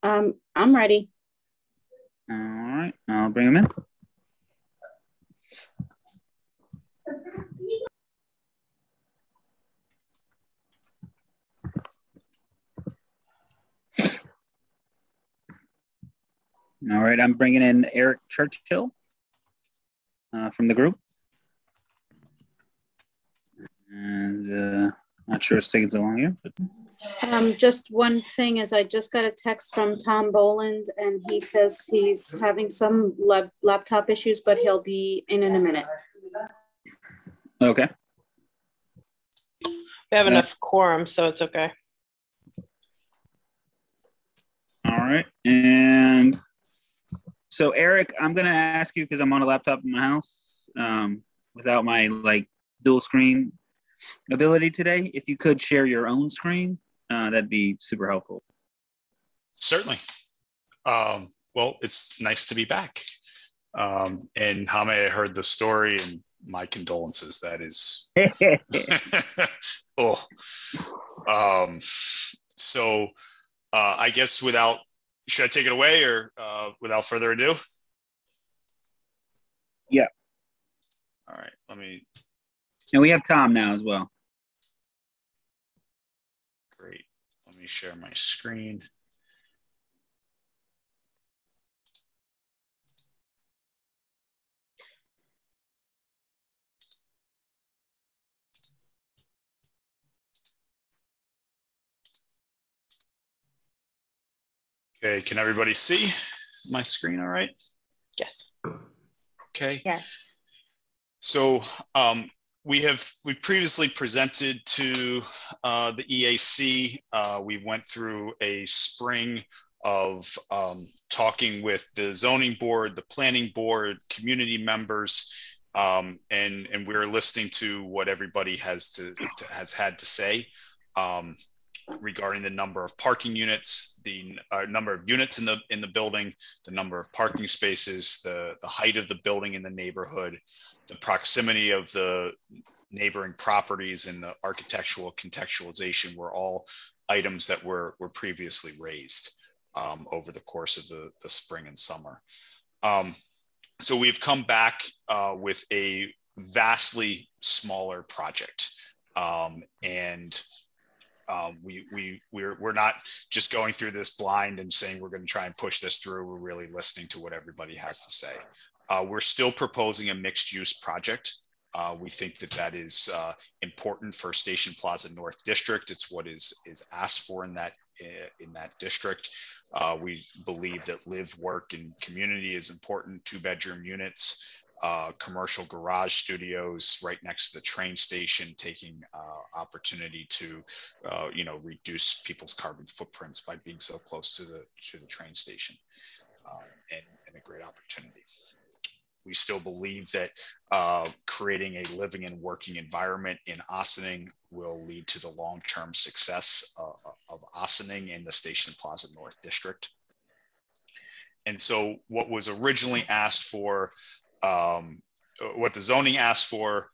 I'm ready. All right, I'll bring him in. All right, I'm bringing in Eric Churchill from the group. And not sure it's taking so long here. But... just one thing is I just got a text from Tom Boland, and he says he's having some laptop issues, but he'll be in a minute. Okay. We have enough quorum, so it's okay. All right, and so Eric, I'm gonna ask you, because I'm on a laptop in my house without my dual screen ability today, if you could share your own screen, that'd be super helpful. Certainly. Well, it's nice to be back. And Jaime, I heard the story, and my condolences. That is so I guess should I take it away, or without further ado? Yeah. All right, and we have Tom now as well. Great. Let me share my screen. Okay, can everybody see my screen all right? Yes. Okay. Yes. So we previously presented to the EAC. We went through a spring of talking with the zoning board, the planning board, community members, and we're listening to what everybody has had to say regarding the number of parking units, the number of units in the building, the number of parking spaces, the height of the building in the neighborhood, the proximity of the neighboring properties, and the architectural contextualization were all items that were previously raised over the course of the spring and summer. So we've come back with a vastly smaller project, and we're not just going through this blind and saying we're going to try and push this through. We're really listening to what everybody has to say. We're still proposing a mixed use project. We think that is important for Station Plaza North District. It's what is asked for in that district. We believe that live, work, and community is important. 2-bedroom units, commercial garage studios right next to the train station, taking opportunity to reduce people's carbon footprints by being so close to the train station, and a great opportunity. We still believe that creating a living and working environment in Ossining will lead to the long-term success of Ossining in the Station Plaza North District. And so what was originally asked for, what the zoning asked for,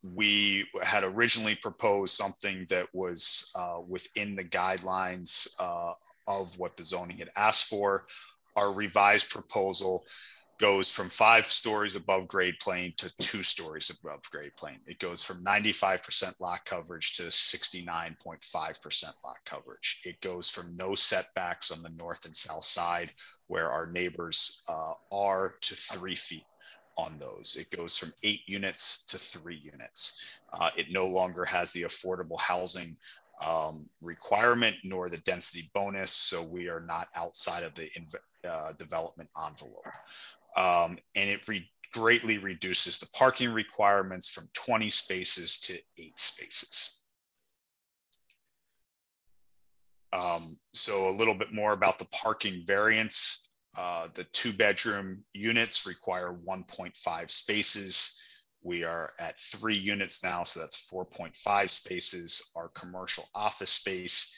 we had originally proposed something that was within the guidelines of what the zoning had asked for. Our revised proposal goes from 5 stories above grade plane to 2 stories above grade plane. It goes from 95% lot coverage to 69.5% lot coverage. It goes from no setbacks on the north and south side, where our neighbors are, to 3 feet on those. It goes from 8 units to 3 units. It no longer has the affordable housing requirement nor the density bonus, so we are not outside of the development envelope. And it greatly reduces the parking requirements from 20 spaces to 8 spaces. So a little bit more about the parking variance. The 2-bedroom units require 1.5 spaces. We are at 3 units now, so that's 4.5 spaces. Our commercial office space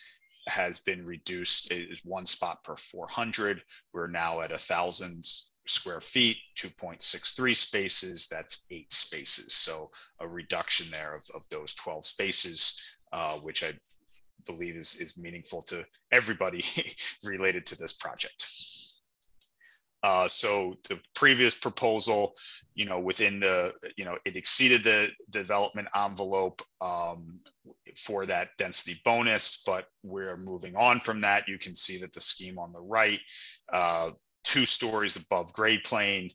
has been reduced. It is 1 spot per 400. We're now at 1,000 square feet, 2.63 spaces, that's 8 spaces. So a reduction there of those 12 spaces, which I believe is meaningful to everybody related to this project. So the previous proposal, within the, it exceeded the development envelope for that density bonus, but we're moving on from that. You can see that the scheme on the right, 2 stories above grade plane,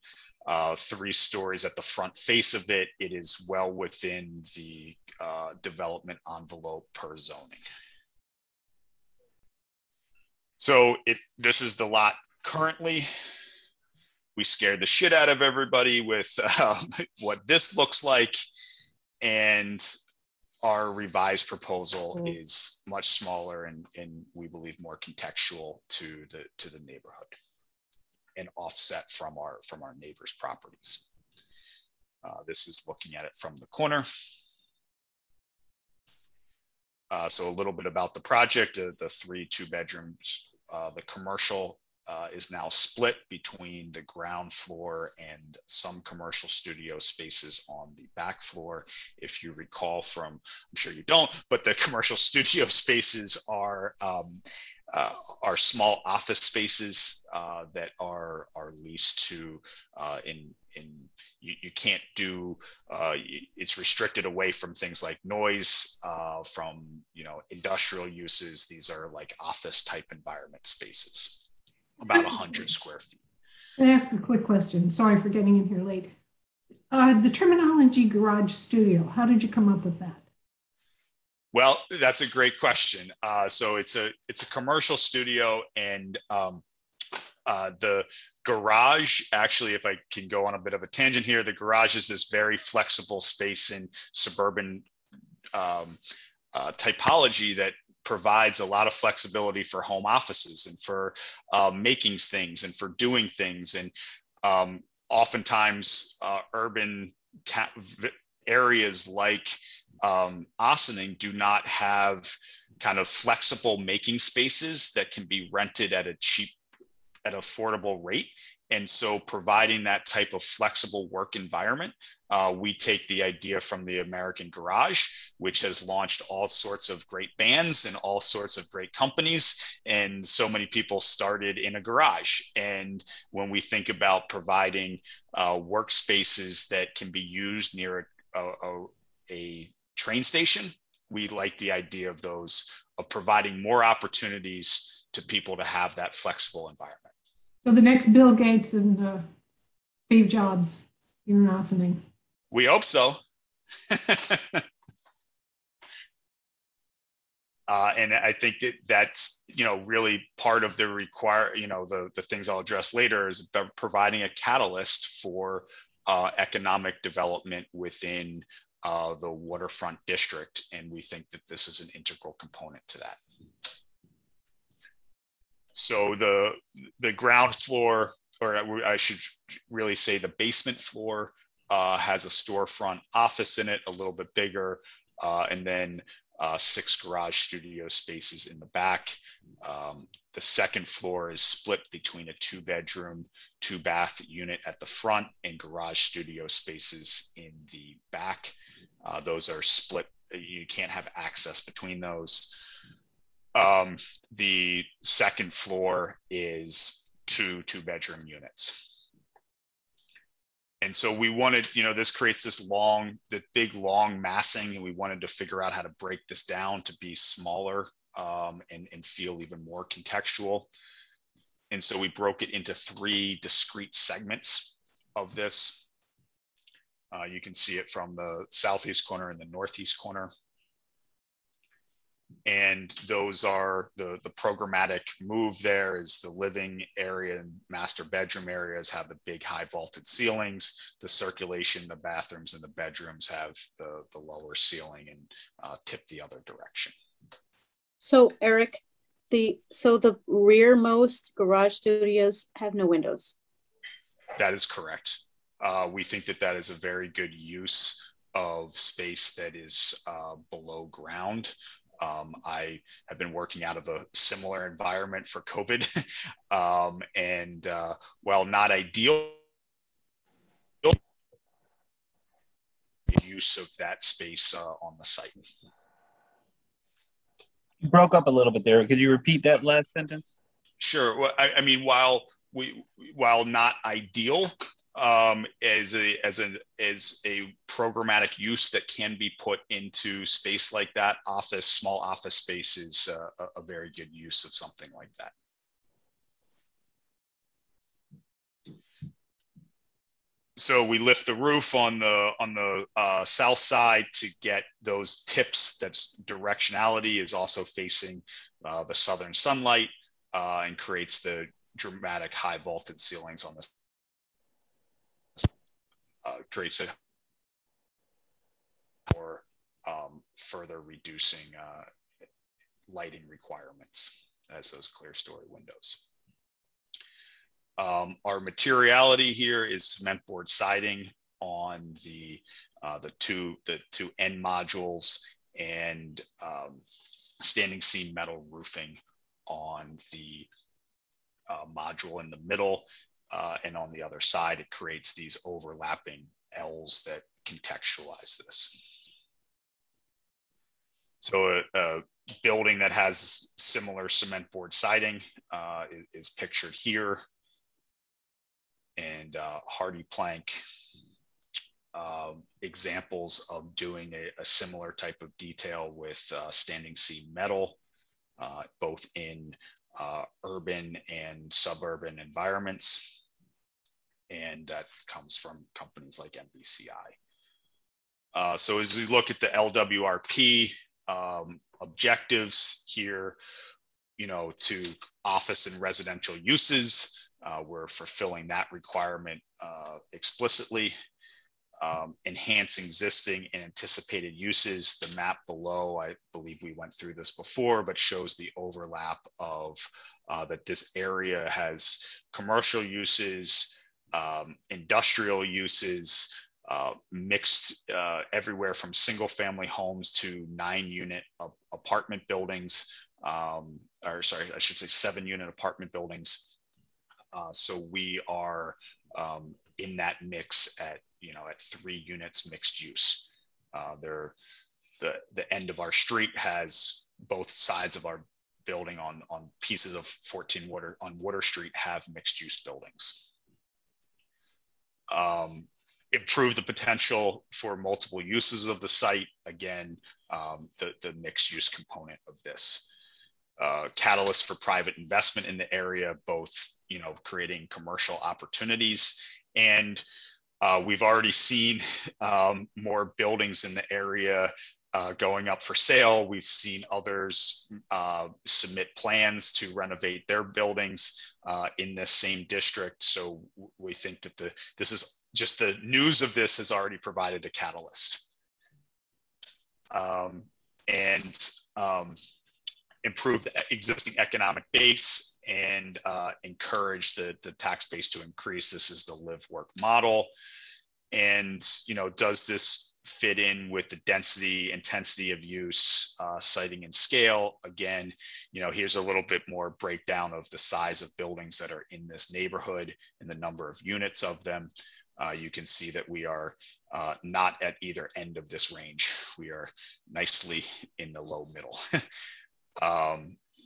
3 stories at the front face of it. It is well within the development envelope per zoning. So this is the lot currently. We scared the shit out of everybody with what this looks like, and our revised proposal is much smaller and we believe more contextual to the neighborhood and offset from our neighbors' properties. This is looking at it from the corner. So a little bit about the project, the 3 2-bedrooms, the commercial is now split between the ground floor and some commercial studio spaces on the back floor. If you recall from, I'm sure you don't, but the commercial studio spaces are small office spaces that are leased to you can't do, it's restricted away from things like noise, from industrial uses. These are like office type environment spaces. About 100 square feet. Can I ask a quick question? Sorry for getting in here late. The terminology garage studio, how did you come up with that? Well, that's a great question. So it's a commercial studio, and the garage, actually, if I can go on a bit of a tangent here, the garage is this very flexible space in suburban typology that provides a lot of flexibility for home offices and for making things and for doing things. And oftentimes urban areas like Ossining do not have kind of flexible making spaces that can be rented at at affordable rate. And so providing that type of flexible work environment, we take the idea from the American Garage, which has launched all sorts of great bands and all sorts of great companies. And so many people started in a garage. And when we think about providing workspaces that can be used near a train station, we like the idea of providing more opportunities to people to have that flexible environment. So the next Bill Gates and Steve Jobs, you're in Ossining. We hope so. And I think that's really part of the the things I'll address later is providing a catalyst for economic development within the waterfront district. And we think that this is an integral component to that. So the ground floor, or I should really say the basement floor, has a storefront office in it, a little bit bigger, and then 6 garage studio spaces in the back. The second floor is split between a 2-bedroom, 2-bath unit at the front and garage studio spaces in the back. Those are split. You can't have access between those. The second floor is 2 2-bedroom units. And so we wanted, this creates this big long massing, and we wanted to figure out how to break this down to be smaller and feel even more contextual. And so we broke it into 3 discrete segments of this. You can see it from the southeast corner and the northeast corner. And those are the programmatic move. There is the living area and master bedroom areas have the big high vaulted ceilings. The circulation, the bathrooms and the bedrooms have the lower ceiling and tip the other direction. So Eric, the rearmost garage studios have no windows. That is correct. We think that is a very good use of space that is below ground. I have been working out of a similar environment for COVID, and while not ideal, use of that space on the site. You broke up a little bit there. Could you repeat that last sentence? Sure. Well, I mean, while not ideal, as a programmatic use that can be put into space like that, small office space is a very good use of something like that. So we lift the roof on the south side to get those tips. That's directionality is also facing the southern sunlight and creates the dramatic high vaulted ceilings on this. Creates it for further reducing lighting requirements as those clear story windows. Our materiality here is cement board siding on the two end modules and standing seam metal roofing on the module in the middle, and on the other side it creates these overlapping L's that contextualize this. So a building that has similar cement board siding is pictured here. And hardy plank examples of doing a similar type of detail with standing seam metal, both in urban and suburban environments. And that comes from companies like MBCI. So as we look at the LWRP objectives here, to office and residential uses, we're fulfilling that requirement explicitly. Enhancing existing and anticipated uses. The map below, I believe we went through this before, but shows the overlap of that this area has commercial uses, industrial uses, mixed everywhere from single family homes to 9-unit apartment buildings, or sorry, I should say 7-unit apartment buildings. So we are in that mix at 3 units mixed use. The end of our street has both sides of our building on pieces of 14 Water Street have mixed use buildings. Improve the potential for multiple uses of the site. Again, the mixed use component of this. Catalyst for private investment in the area, both creating commercial opportunities, and we've already seen more buildings in the area going up for sale. We've seen others submit plans to renovate their buildings in this same district. So we think that this is just the news of this has already provided a catalyst. Improve the existing economic base and encourage the tax base to increase. This is the live work model. And, does this fit in with the density, intensity of use, siting and scale? Again, here's a little bit more breakdown of the size of buildings that are in this neighborhood and the number of units of them. You can see that we are not at either end of this range. We are nicely in the low middle.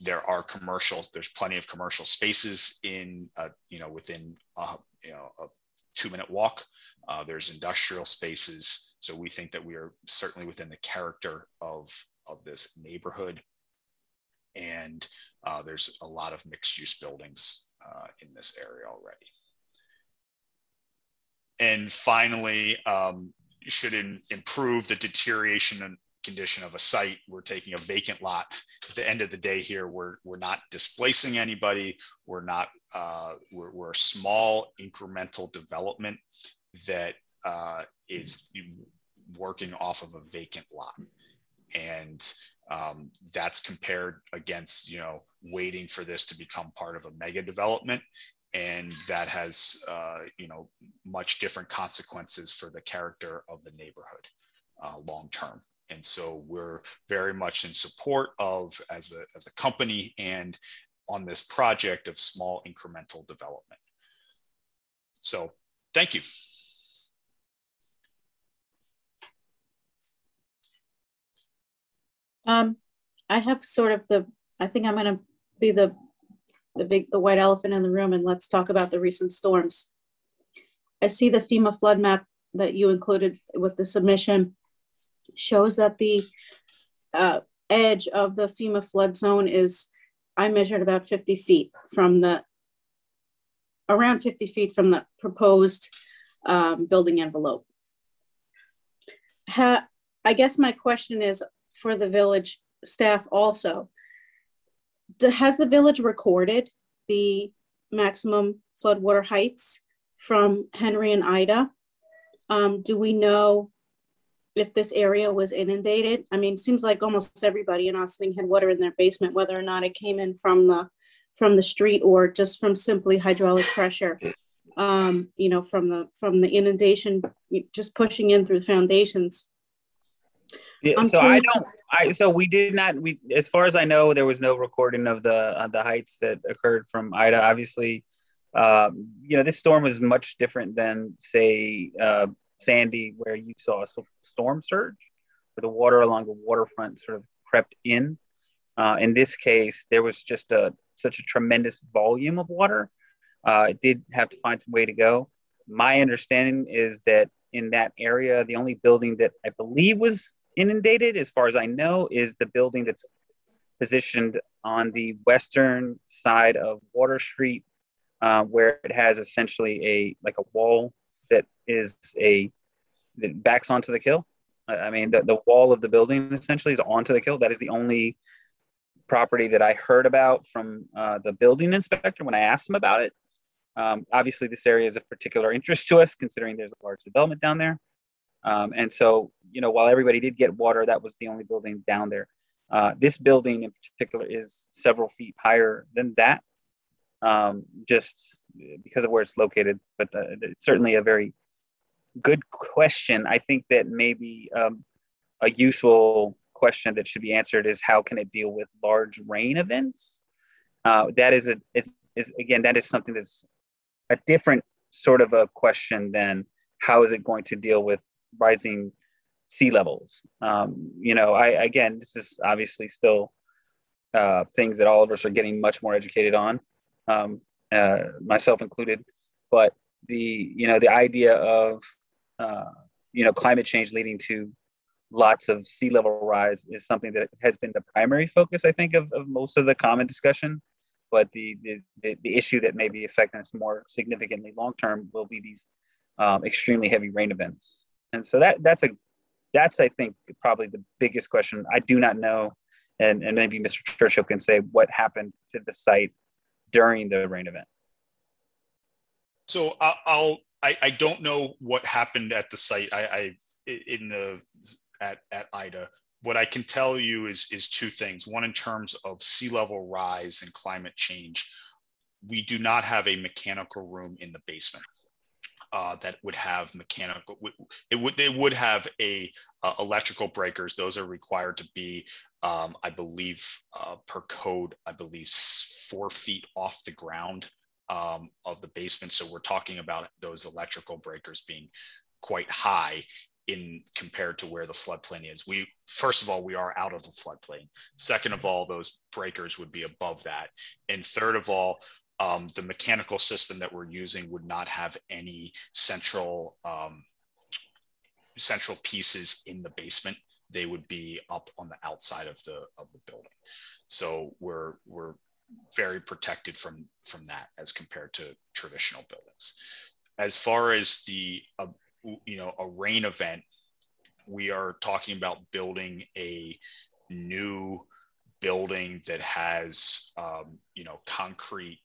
There's plenty of commercial spaces in, within, a 2-minute walk. There's industrial spaces. So we think that we are certainly within the character of this neighborhood. And there's a lot of mixed use buildings in this area already. And finally, should improve the deterioration and condition of a site. We're taking a vacant lot. At the end of the day here, we're not displacing anybody. We're not, we're a small incremental development that is working off of a vacant lot. And that's compared against, waiting for this to become part of a mega development. And that has, much different consequences for the character of the neighborhood long-term. And so we're very much in support of, as a company and on this project of small incremental development. So thank you. I have sort of I think I'm going to be the white elephant in the room, and let's talk about the recent storms. I see the FEMA flood map that you included with the submission shows that the edge of the FEMA flood zone is, I measured about 50 feet from around 50 feet from the proposed building envelope. I guess my question is for the village staff also, has the village recorded the maximum floodwater heights from Henry and Ida? Do we know if this area was inundated? I mean, it seems like almost everybody in Ossining had water in their basement, whether or not it came in from the street or just from simply hydraulic pressure. You know, from the inundation, just pushing in through the foundations. Yeah, so we did not, as far as I know, there was no recording of the heights that occurred from Ida. Obviously, you know, this storm was much different than, say, Sandy, where you saw a storm surge, where the water along the waterfront sort of crept in. In this case, there was just such a tremendous volume of water. It did have to find some way to go. My understanding is that in that area, the only building that I believe was inundated, as far as I know, is the building that's positioned on the western side of Water Street, where it has essentially a wall that backs onto the kill. I mean, the wall of the building essentially is onto the kill. That is the only property that I heard about from the building inspector when I asked him about it. Obviously, this area is of particular interest to us, considering there's a large development down there. And so, you know, while everybody did get water, that was the only building down there. This building in particular is several feet higher than that, just because of where it's located. But it's certainly a very good question. I think that maybe a useful question that should be answered is, how can it deal with large rain events? That is something that's a different sort of a question than how is it going to deal with rising sea levels. You know, again, this is obviously still things that all of us are getting much more educated on, myself included. But the idea of climate change leading to lots of sea level rise is something that has been the primary focus, I think, of most of the common discussion. But the issue that may be affecting us more significantly long term will be these extremely heavy rain events. And so that's I think probably the biggest question. I do not know, and maybe Mr. Churchill can say what happened to the site during the rain event. So I don't know what happened at the site. At Ida. What I can tell you is two things. One, in terms of sea level rise and climate change, we do not have a mechanical room in the basement that would have mechanical. They would have electrical breakers. Those are required to be, I believe, per code, 4 feet off the ground of the basement. So we're talking about those electrical breakers being quite high in compared to where the floodplain is. First of all, we are out of the floodplain. Second of all, those breakers would be above that. And third of all, the mechanical system that we're using would not have any central pieces in the basement. They would be up on the outside of the building. So we're very protected from that as compared to traditional buildings. As far as a rain event, we are talking about building a new building that has, concrete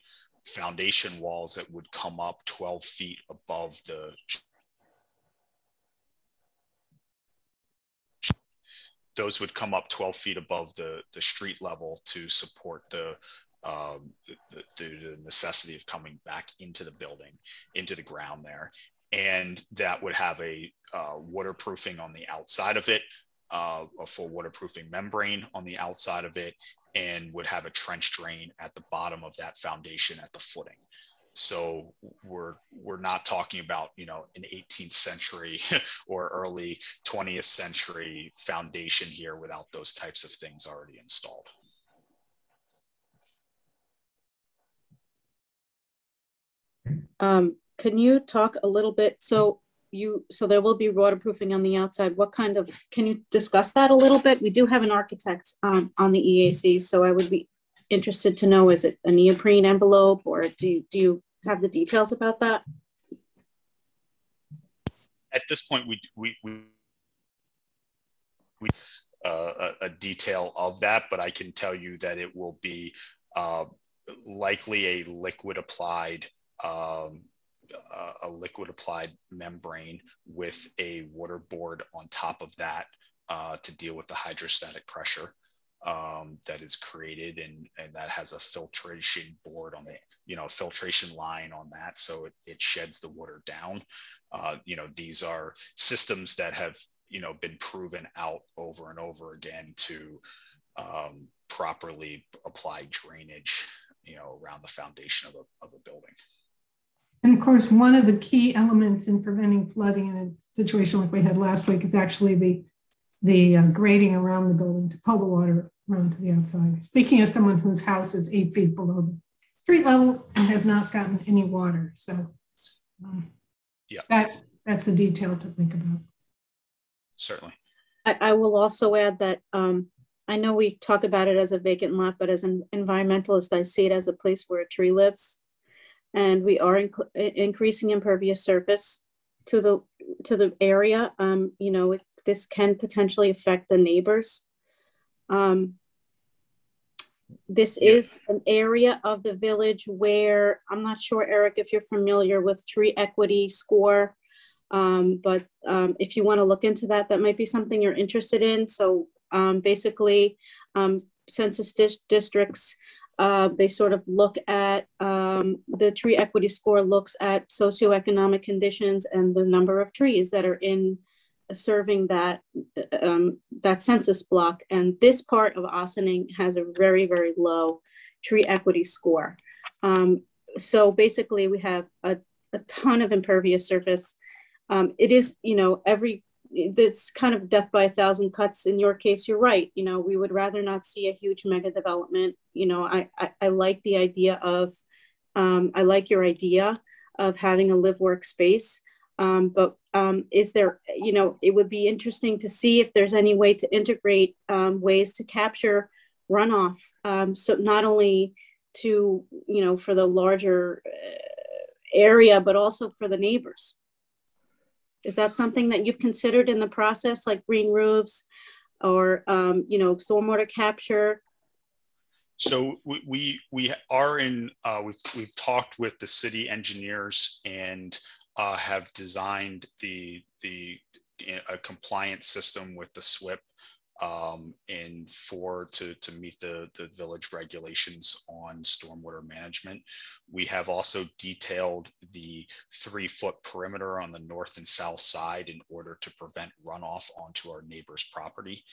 foundation walls that would come up 12 feet above those would come up 12 feet above the street level to support the necessity of coming back into the building, into the ground there. And that would have a waterproofing on the outside of it, a full waterproofing membrane on the outside of it, and would have a trench drain at the bottom of that foundation at the footing. So we're not talking about, you know, an 18th century or early 20th century foundation here without those types of things already installed. Can you talk a little bit? So there will be waterproofing on the outside. What kind of, can you discuss that a little bit? We do have an architect on the EAC, so I would be interested to know, is it a neoprene envelope, or do you have the details about that? At this point, we a detail of that, but I can tell you that it will be likely a liquid applied membrane with a water board on top of that to deal with the hydrostatic pressure that is created, and that has a filtration board on the, you know, filtration line on that, so it sheds the water down. You know, these are systems that have, you know, been proven out over and over again to properly apply drainage, you know, around the foundation of a building. And of course, one of the key elements in preventing flooding in a situation like we had last week is actually the grading around the building to pull the water around to the outside. Speaking as someone whose house is 8 feet below the street level and has not gotten any water, so yeah, that's a detail to think about. Certainly. I will also add that I know we talk about it as a vacant lot, but as an environmentalist, I see it as a place where a tree lives. And we are increasing impervious surface to the area. You know, this can potentially affect the neighbors. This is an area of the village where, I'm not sure, Eric, if you're familiar with tree equity score, but if you want to look into that, that might be something you're interested in. So basically, census districts, they sort of look at the tree equity score looks at socioeconomic conditions and the number of trees that are in serving that census block. And this part of Ossining has a very, very low tree equity score. So basically we have a ton of impervious surface. It is, you know, this kind of death by 1,000 cuts. In your case, you're right. You know, we would rather not see a huge mega development. You know, I like the idea of, I like your idea of having a live work space. But is there, you know, it would be interesting to see if there's any way to integrate ways to capture runoff. So not only to, you know, for the larger area, but also for the neighbors. Is that something that you've considered in the process, like green roofs or, you know, stormwater capture? So we are in, we've talked with the city engineers and have designed a compliance system with the SWIP and to meet the village regulations on stormwater management. We have also detailed the 3-foot perimeter on the north and south side in order to prevent runoff onto our neighbor's property.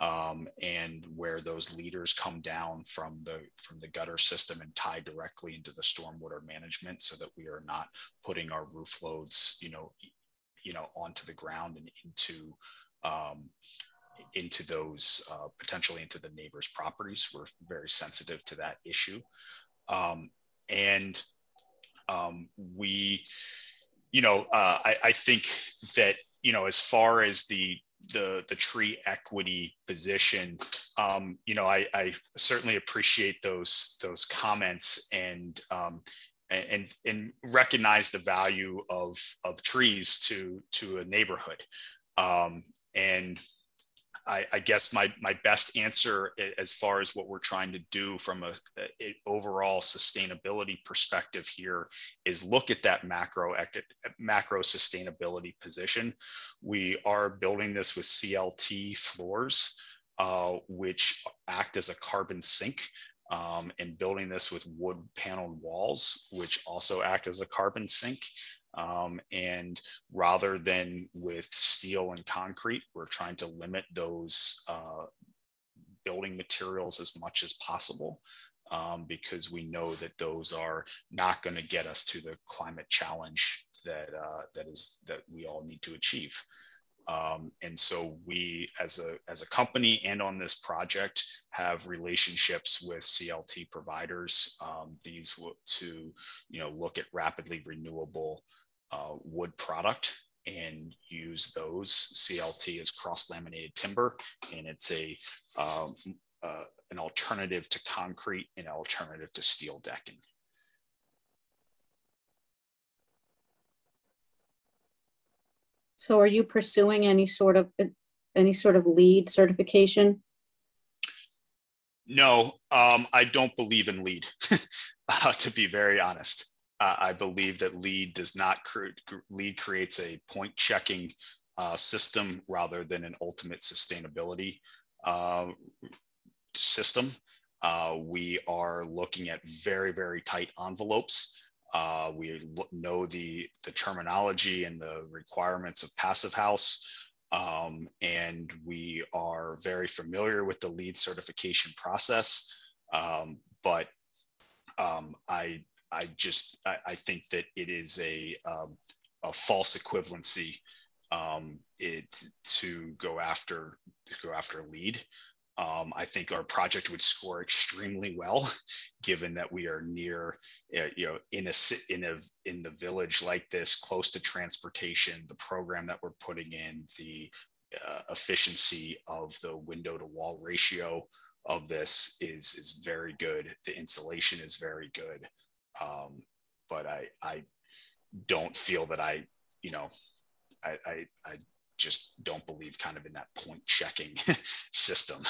And where those leaders come down from the gutter system and tie directly into the stormwater management, so that we are not putting our roof loads, you know, onto the ground and into those potentially into the neighbors' properties. We're very sensitive to that issue. We, you know, I think that, you know, as far as the tree equity position, you know, I certainly appreciate those comments and recognize the value of trees to a neighborhood. And I guess my best answer as far as what we're trying to do from a overall sustainability perspective here is look at that macro sustainability position. We are building this with CLT floors, which act as a carbon sink, and building this with wood paneled walls, which also act as a carbon sink. And rather than with steel and concrete, we're trying to limit those building materials as much as possible. because we know that those are not going to get us to the climate challenge that we all need to achieve. And so we, as a company and on this project, have relationships with CLT providers. These to look at rapidly renewable wood product and use those. CLT is cross-laminated timber, and it's an alternative to concrete and an alternative to steel decking. So are you pursuing any sort of LEED certification? No, I don't believe in LEED, to be very honest. I believe that LEED does not LEED creates a point checking system rather than an ultimate sustainability system. We are looking at very, very tight envelopes. We know the terminology and the requirements of Passive House, and we are very familiar with the LEED certification process. But I think that it is a false equivalency to go after LEED. I think our project would score extremely well, given that we are near, in the village like this, close to transportation. The program that we're putting in, the efficiency of the window to wall ratio of this is very good. The insulation is very good, but I don't feel that I just don't believe kind of in that point checking system.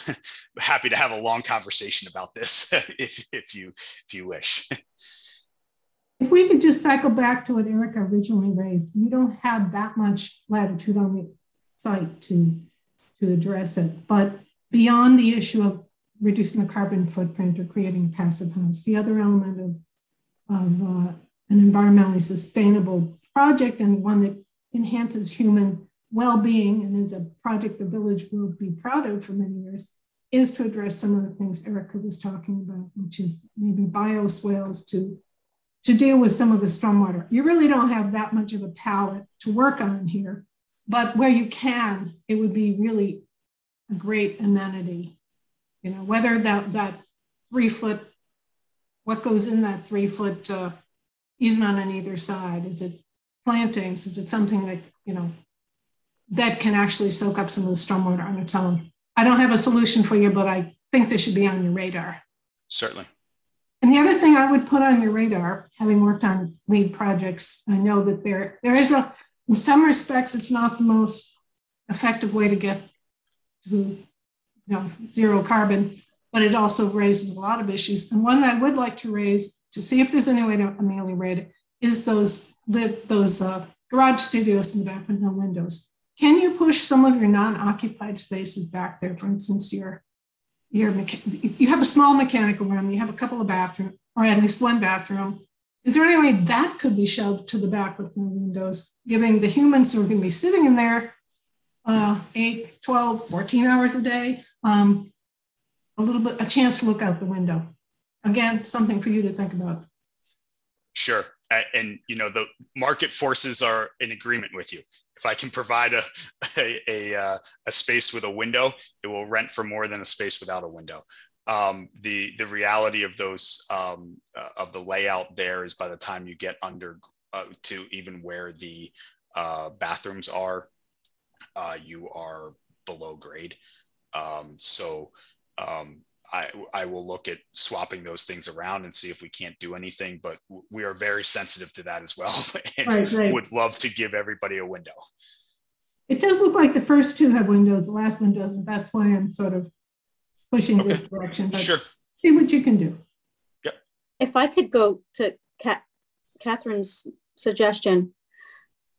Happy to have a long conversation about this if you wish. If we could just cycle back to what Erica originally raised, you don't have that much latitude on the site to address it. But beyond the issue of reducing the carbon footprint or creating a passive house, the other element of an environmentally sustainable project, and one that enhances human well-being and is a project the village will be proud of for many years, is to address some of the things Erica was talking about, which is maybe bioswales to deal with some of the stormwater. You really don't have that much of a palette to work on here, but where you can, it would be really a great amenity. Whether that 3 foot, what goes in that 3 foot easement on either side? Is it plantings? Is it something that, that can actually soak up some of the stormwater on its own? I don't have a solution for you, but I think this should be on your radar. Certainly. And the other thing I would put on your radar, having worked on LEED projects, I know that there is in some respects, it's not the most effective way to get to zero carbon, but it also raises a lot of issues. And one that I would like to raise to see if there's any way to ameliorate it is those garage studios in the back with no windows. Can you push some of your non-occupied spaces back there? For instance, you have a small mechanical room, you have a couple of bathrooms, or at least one bathroom. Is there any way that could be shoved to the back with no windows, giving the humans who are going to be sitting in there 8, 12, 14 hours a day, a chance to look out the window? Again, something for you to think about. Sure. And the market forces are in agreement with you. If I can provide a space with a window, it will rent for more than a space without a window. The reality of those of the layout there is, by the time you get under to even where the bathrooms are, you are below grade. I will look at swapping those things around and see if we can't do anything, but we are very sensitive to that as well, and right. would love to give everybody a window. It does look like the first two have windows, the last one doesn't. That's why I'm sort of pushing this direction. But sure. See what you can do. Yep. If I could go to Catherine's suggestion,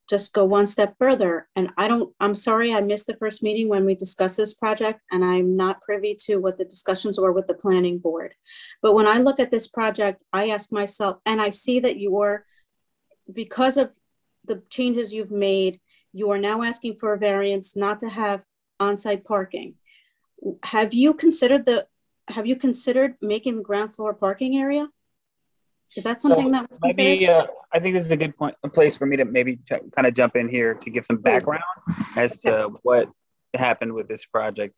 just go one step further. And I'm sorry, I missed the first meeting when we discussed this project, and I'm not privy to what the discussions were with the planning board. But when I look at this project, I ask myself, and I see that because of the changes you've made, you are now asking for a variance not to have on-site parking. Have you considered have you considered making the ground floor parking area? Is that something that was considered? Maybe, I think this is a good point, a place for me to maybe kind of jump in here to give some background as to what happened with this project.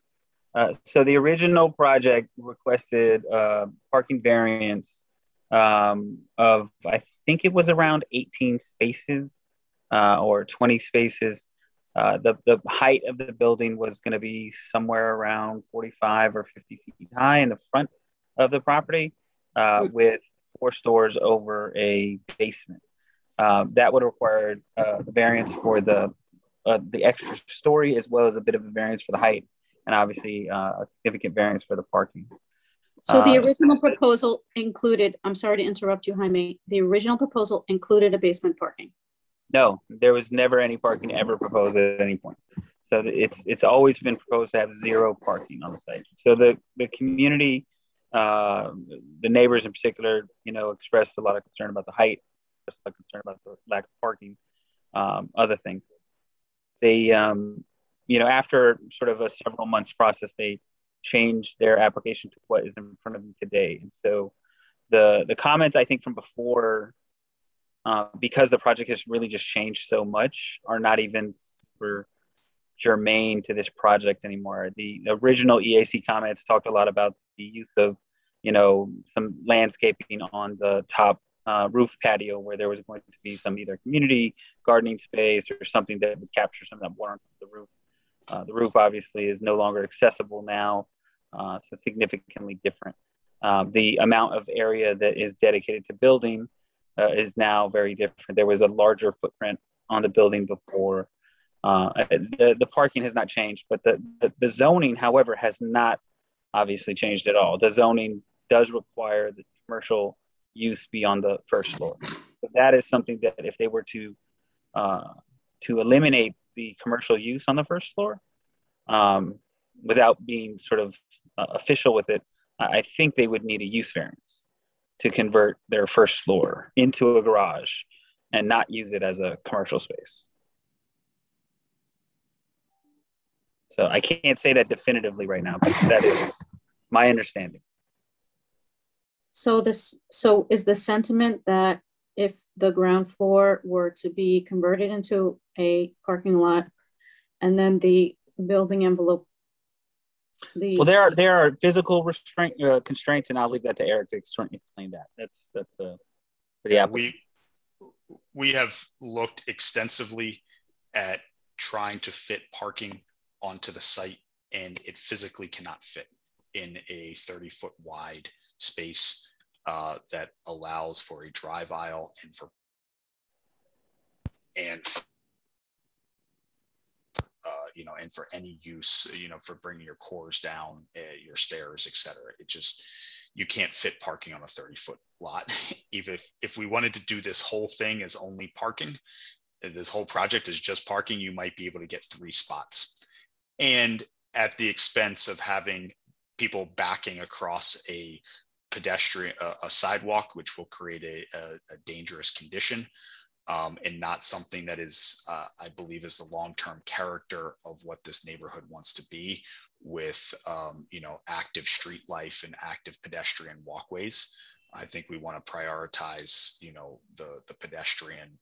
So the original project requested parking variance of, I think it was around 18 spaces or 20 spaces. The height of the building was going to be somewhere around 45 or 50 feet high in the front of the property with 4 stores over a basement. That would require the variance for the extra story, as well as a bit of a variance for the height, and obviously a significant variance for the parking. So the original proposal included, I'm sorry to interrupt you, Jaime, the original proposal included a basement parking. No, there was never any parking ever proposed at any point. So it's always been proposed to have 0 parking on the site. So the community, the neighbors in particular, expressed a lot of concern about the height, just a concern about the lack of parking, other things. They, after sort of a several months process, they changed their application to what is in front of them today. And so the comments, I think, from before, because the project has really just changed so much, are not even super germane to this project anymore. The original EAC comments talked a lot about the use of, some landscaping on the top roof patio, where there was going to be some either community gardening space or something that would capture some of that water on the roof. The roof obviously is no longer accessible now, so significantly different. The amount of area that is dedicated to building is now very different. There was a larger footprint on the building before. The parking has not changed, but the zoning, however, has not obviously changed at all. The zoning does require the commercial use be on the first floor. So that is something that if they were to eliminate the commercial use on the first floor, without being sort of official with it, I think they would need a use variance to convert their first floor into a garage and not use it as a commercial space. So I can't say that definitively right now, but that is my understanding. So is the sentiment that if the ground floor were to be converted into a parking lot, and then the building envelope, well, there are physical constraints, and I'll leave that to Eric to explain that. That's for the applicant. We have looked extensively at trying to fit parking onto the site, and it physically cannot fit in a 30-foot wide space that allows for a drive aisle and for any use, for bringing your cores down, your stairs, etc. You can't fit parking on a 30-foot lot. Even if we wanted to do this whole thing as only parking, this whole project is just parking, you might be able to get 3 spots. And at the expense of having people backing across a pedestrian, a sidewalk, which will create a dangerous condition. And not something that is, I believe, is the long-term character of what this neighborhood wants to be, with active street life and active pedestrian walkways. I think we want to prioritize, the pedestrian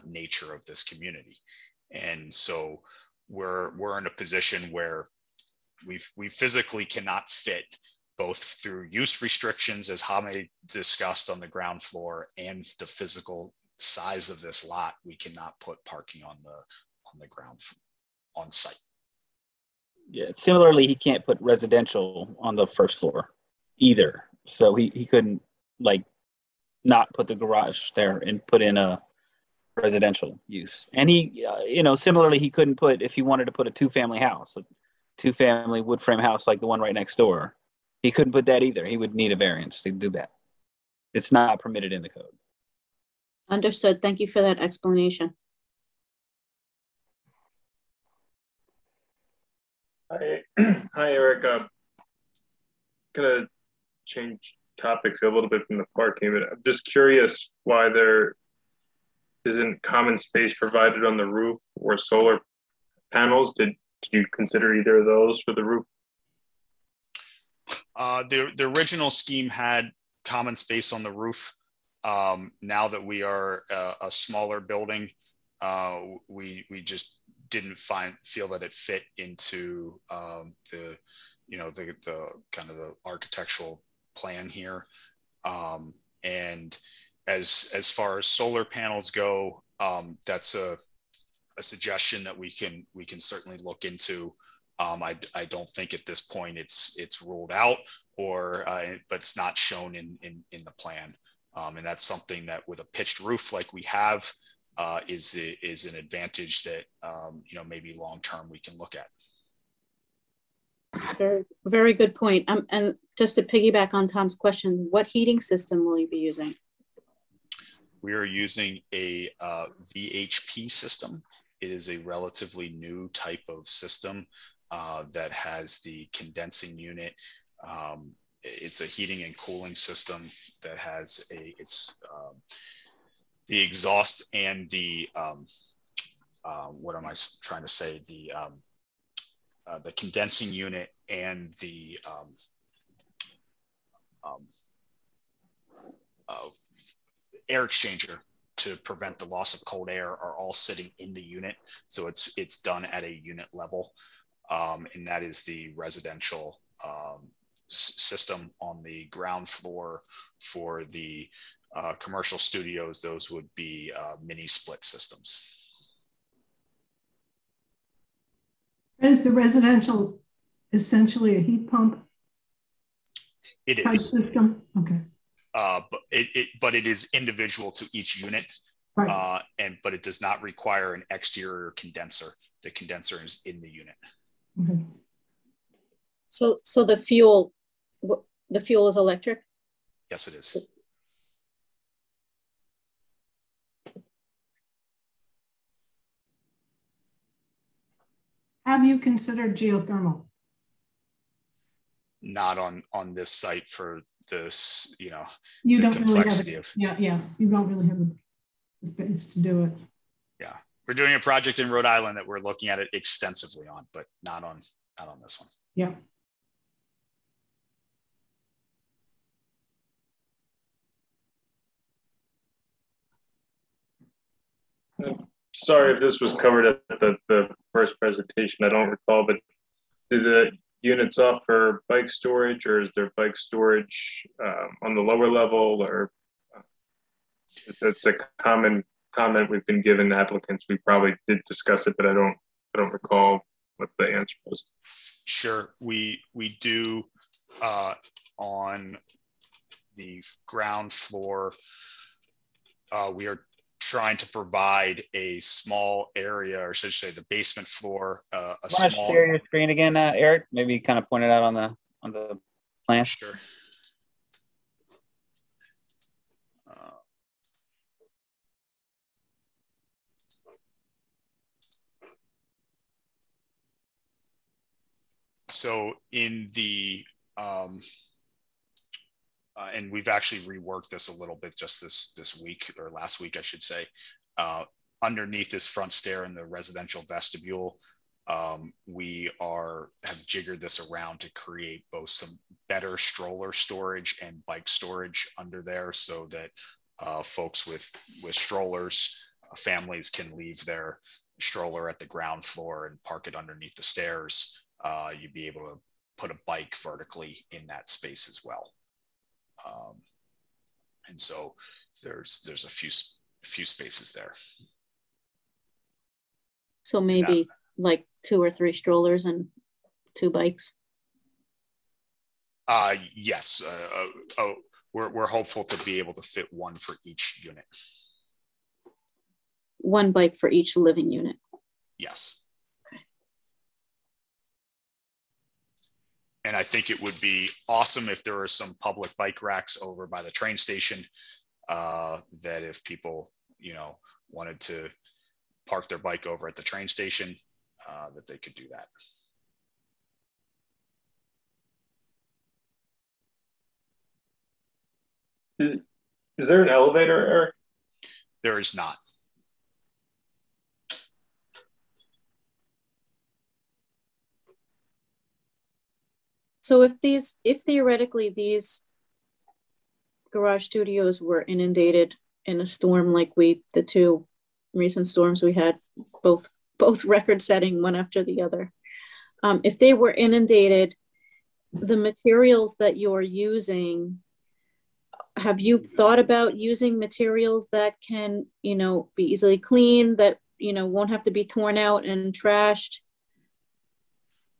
nature of this community, and so we're in a position where we physically cannot fit, both through use restrictions, as Jaime discussed, on the ground floor, and the physical size of this lot. We cannot put parking on the ground on site. Yeah. Similarly, he can't put residential on the first floor either. So he couldn't not put the garage there and put in a residential use. And he, similarly, he couldn't put, if he wanted to put a 2-family house, a 2-family wood frame house like the one right next door, he couldn't put that either. He would need a variance to do that. It's not permitted in the code. Understood. Thank you for that explanation. Hi, Eric. Gonna change topics a little bit from the parking, but I'm just curious why there isn't common space provided on the roof or solar panels. Did you consider either of those for the roof? The original scheme had common space on the roof. Now that we are a smaller building, we just didn't feel that it fit into the kind of the architectural plan here. And as far as solar panels go, that's a suggestion that we can certainly look into. I don't think at this point it's ruled out, but it's not shown in the plan. And that's something that with a pitched roof like we have is an advantage that maybe long term we can look at. Very, very good point. And just to piggyback on Tom's question, what heating system will you be using? We are using a VHP system. It is a relatively new type of system that has the condensing unit. It's a heating and cooling system that has the exhaust and the what am I trying to say? The condensing unit and the air exchanger to prevent the loss of cold air are all sitting in the unit. So it's done at a unit level. And that is the residential system. On the ground floor for the commercial studios, those would be mini split systems. Is the residential essentially a heat pump? It is. System? Okay. But it is individual to each unit, right. But it does not require an exterior condenser. The condenser is in the unit. Okay. So the fuel is electric? Yes, it is. Have you considered geothermal? Not on this site for this, you the don't complexity really have you don't really have the space to do it. Yeah, we're doing a project in Rhode Island that we're looking at it extensively on, but not on this one. Yeah. Sorry if this was covered at the first presentation. I don't recall, but do the units offer bike storage, or is there bike storage on the lower level? Or it's a common comment we've been given applicants. We probably did discuss it, but I don't recall what the answer was. Sure, we do on the ground floor. We are trying to provide a small area, or should I say the basement floor. Want to share your screen again, Eric? Maybe kind of point it out on the plan. Sure. So in the and we've actually reworked this a little bit just this week, or last week, I should say. Underneath this front stair in the residential vestibule, we have jiggered this around to create both some better stroller storage and bike storage under there, so that folks with strollers, families can leave their stroller at the ground floor and park it underneath the stairs. You'd be able to put a bike vertically in that space as well. And so there's a few spaces there. So maybe like 2 or 3 strollers and 2 bikes. Yes. We're hopeful to be able to fit 1 for each unit. 1 bike for each living unit. Yes. And I think it would be awesome if there were some public bike racks over by the train station, that if people, wanted to park their bike over at the train station, that they could do that. Is there an elevator, Eric? There is not. So if theoretically these garage studios were inundated in a storm like the two recent storms we had, both record setting, one after the other. If they were inundated, the materials that you're using, have you thought about using materials that can, be easily cleaned, that, won't have to be torn out and trashed?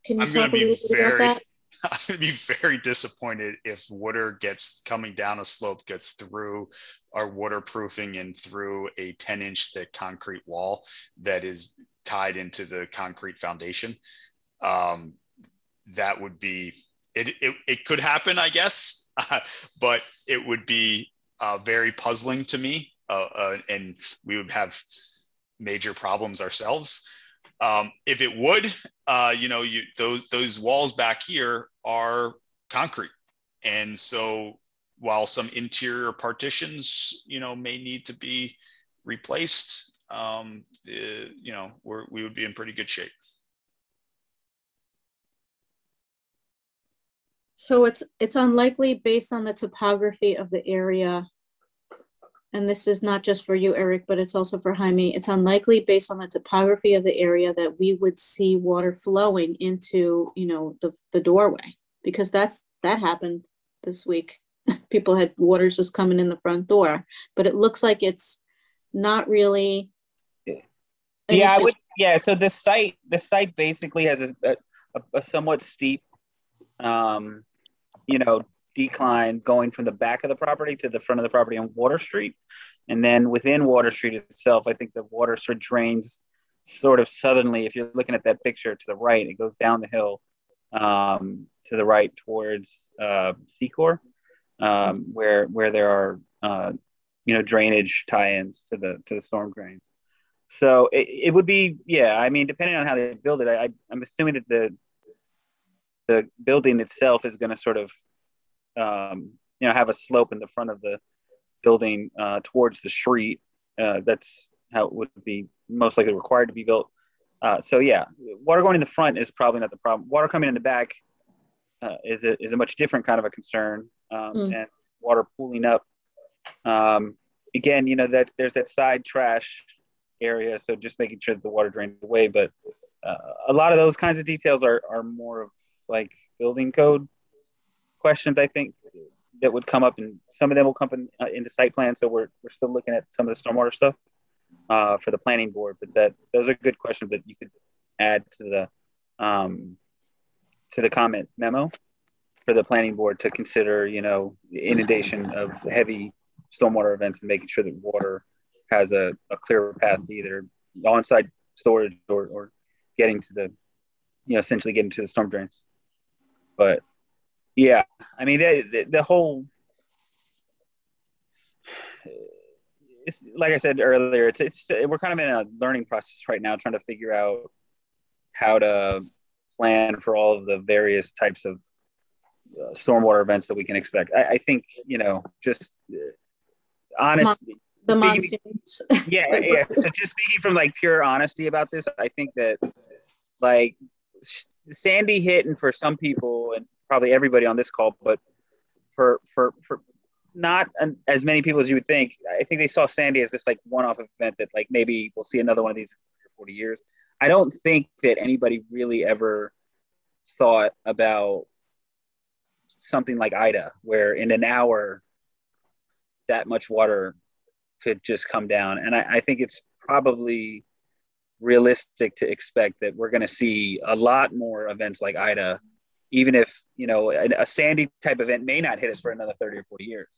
Can you talk a little bit about that? I'm going to be very disappointed if water coming down a slope gets through our waterproofing and through a 10-inch thick concrete wall that is tied into the concrete foundation. That would be, it could happen, I guess, but it would be very puzzling to me, and we would have major problems ourselves. If it would, those walls back here are concrete. And so while some interior partitions, may need to be replaced, we would be in pretty good shape. So it's unlikely based on the topography of the area, and this is not just for you, Eric, but it's also for Jaime. It's unlikely based on the topography of the area that we would see water flowing into, the doorway, because that happened this week. People had water just coming in the front door, but it looks like it's not really. Yeah, so the site basically has a somewhat steep, decline going from the back of the property to the front of the property on Water Street. And then within Water Street itself, I think the water sort of drains sort of southerly. If you're looking at that picture to the right, it goes down the hill to the right towards Secor, where there are, drainage tie-ins to the storm drains. So it would be, depending on how they build it, I'm assuming that the building itself is going to sort of, have a slope in the front of the building towards the street. That's how it would be most likely required to be built. Water going in the front is probably not the problem. Water coming in the back is a much different kind of a concern, and water pooling up. Again, there's that side trash area, so just making sure that the water drains away. But a lot of those kinds of details are more of like building code questions, I think, that would come up, and some of them will come in the site plan. So we're still looking at some of the stormwater stuff for the planning board, but those are good questions that you could add to the comment memo for the planning board to consider, inundation of heavy stormwater events and making sure that water has a clearer path to either on-site storage or getting to the, essentially getting to the storm drains. But yeah, the whole, it's like I said earlier, it's we're kind of in a learning process right now, trying to figure out how to plan for all of the various types of stormwater events that we can expect. I think, just honestly, the monsoons. Yeah. So just speaking from like pure honesty about this, I think that like Sandy hit, and for some people and probably everybody on this call, but for not as many people as you would think, I think they saw Sandy as this like one-off event that like maybe we'll see another one of these in 40 years. I don't think that anybody really ever thought about something like Ida, where in an hour that much water could just come down. And I think it's probably realistic to expect that we're going to see a lot more events like Ida, even if, a Sandy type event may not hit us for another 30 or 40 years.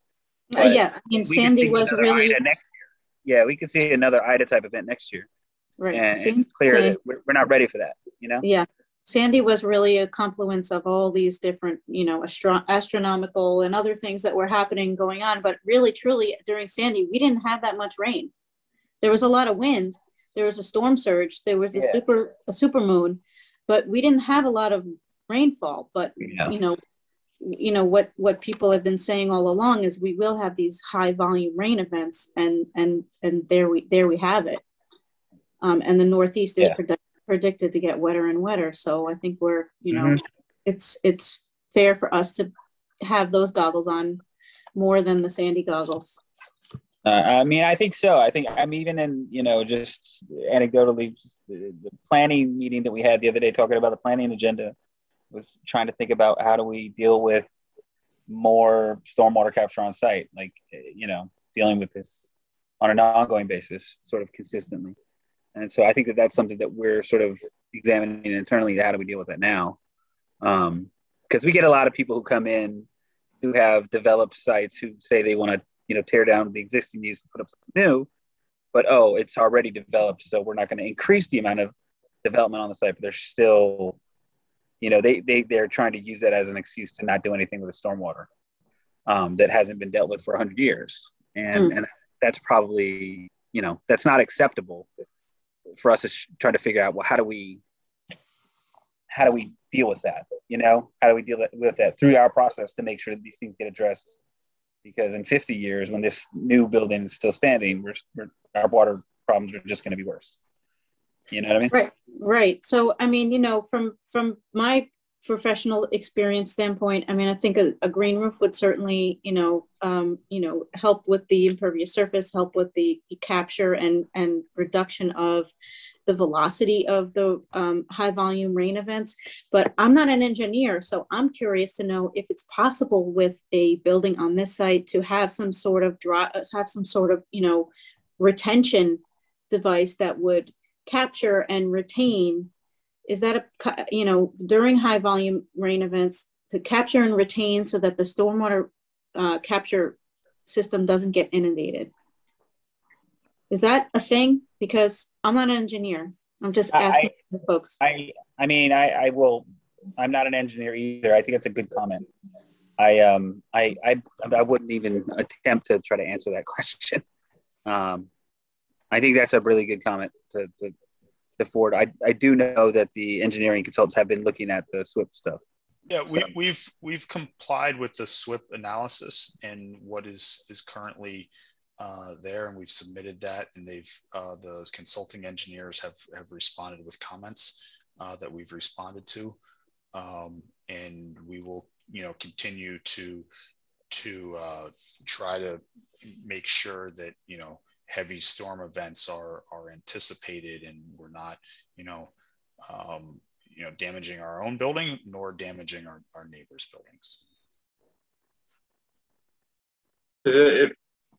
Sandy was really Ida next year. Yeah, we could see another Ida type event next year. Right. And it's clear that we're not ready for that, Yeah. Sandy was really a confluence of all these different, astronomical and other things that were going on. But really, truly, during Sandy, we didn't have that much rain. There was a lot of wind. There was a storm surge. There was a super moon, but we didn't have a lot of rainfall. But what people have been saying all along is we will have these high volume rain events, and there we have it. And the Northeast is predicted to get wetter and wetter. So I think we're, it's fair for us to have those goggles on more than the Sandy goggles. I mean, I think so. I think I'm even in, just anecdotally, the planning meeting that we had the other day talking about the planning agenda was trying to think about how do we deal with more stormwater capture on site, like, dealing with this on an ongoing basis, sort of consistently. And so I think that that's something that we're sort of examining internally. How do we deal with that now? Because we get a lot of people who come in who have developed sites who say they want to, tear down the existing use and put up something new, but it's already developed, so we're not going to increase the amount of development on the site. But they're still, they're trying to use that as an excuse to not do anything with the stormwater that hasn't been dealt with for 100 years, and that's probably, that's not acceptable for us to try to figure out, well, how do we deal with that? How do we deal with that through our process to make sure that these things get addressed? Because in 50 years, when this new building is still standing, our water problems are just going to be worse. You know what I mean? Right. So, I mean, from my professional experience standpoint, I mean, I think a green roof would certainly, help with the impervious surface, help with the capture and reduction of the velocity of the high volume rain events. But I'm not an engineer, so I'm curious to know if it's possible with a building on this site to have some sort of retention device that would capture and retain. Is that during high volume rain events to capture and retain so that the stormwater capture system doesn't get inundated? Is that a thing? Because I'm not an engineer. I'm just asking folks. I'm not an engineer either. I think it's a good comment. I wouldn't even attempt to try to answer that question. I think that's a really good comment to forward. I do know that the engineering consultants have been looking at the SWIP stuff. Yeah, we've complied with the SWIP analysis and what is currently there, and we've submitted that, and the consulting engineers have responded with comments that we've responded to, and we will continue to try to make sure that heavy storm events are anticipated, and we're not damaging our own building nor damaging our neighbors' buildings.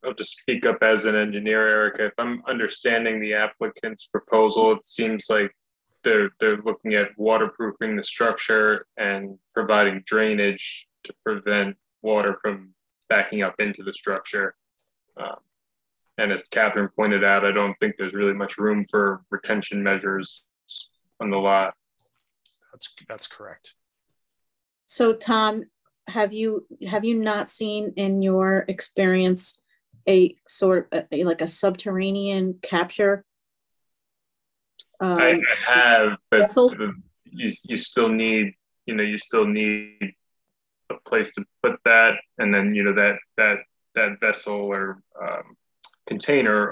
I'll just speak up as an engineer, Erica. If I'm understanding the applicant's proposal, it seems like they're looking at waterproofing the structure and providing drainage to prevent water from backing up into the structure. And as Catherine pointed out, I don't think there's really much room for retention measures on the lot. That's correct. So Tom, have you not seen in your experience a sort of like a subterranean capture? I have, but vessel? you still need a place to put that, and then that vessel or container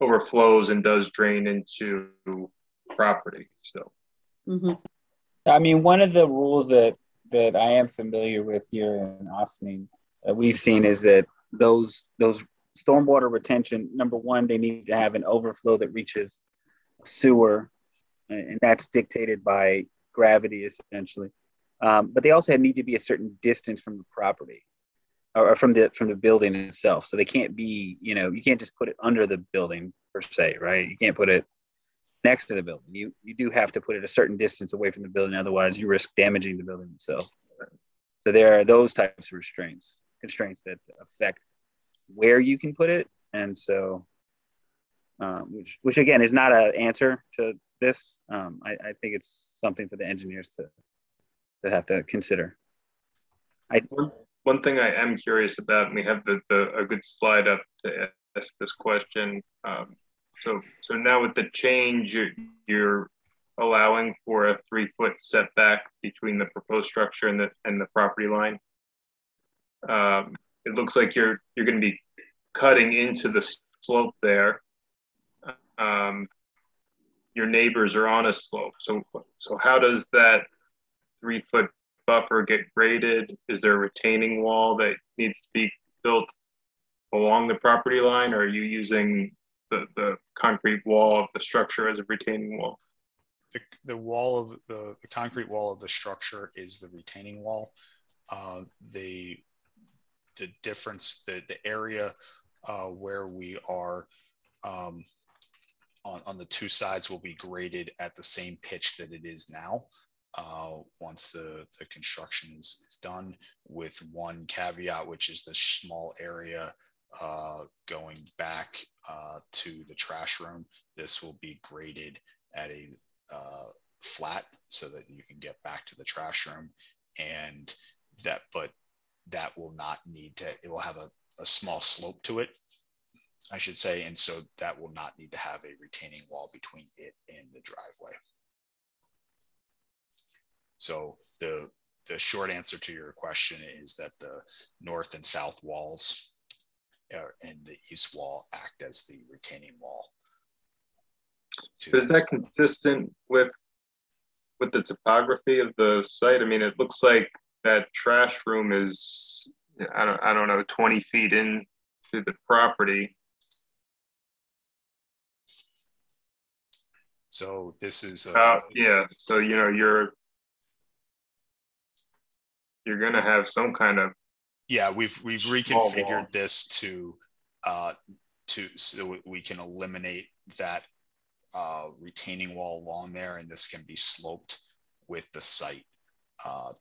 overflows and does drain into property. So, I mean, one of the rules that I am familiar with here in Austin that we've seen is that those stormwater retention, number one, they need to have an overflow that reaches sewer, and that's dictated by gravity essentially. But they also need to be a certain distance from the property or from the building itself. So they can't be, you can't just put it under the building per se, right? You can't put it next to the building. You do have to put it a certain distance away from the building, otherwise you risk damaging the building itself. So there are those types of constraints that affect where you can put it, and so which again is not an answer to this. I think it's something for the engineers to have to consider. One thing I am curious about, and we have a good slide up to ask this question. So now with the change, you're allowing for a 3-foot setback between the proposed structure and the property line. It looks like you're going to be cutting into the slope there. Your neighbors are on a slope. So how does that 3-foot buffer get graded? Is there a retaining wall that needs to be built along the property line, or are you using the concrete wall of the structure as a retaining wall? The wall of the concrete wall of the structure is the retaining wall. The difference, the area where we are on the two sides will be graded at the same pitch that it is now. Once the construction is done, with one caveat, which is the small area going back to the trash room. This will be graded at a flat so that you can get back to the trash room, and but that will not need to, it will have a small slope to it, I should say, and so that will not need to have a retaining wall between it and the driveway. So the short answer to your question is that the north and south walls and the east wall act as the retaining wall. Is that consistent with the topography of the site? I mean, it looks like that trash room is, I don't know, 20 feet in to the property. So this is yeah. So you're gonna have some kind of, yeah. We've reconfigured this to so we can eliminate that retaining wall along there, and this can be sloped with the site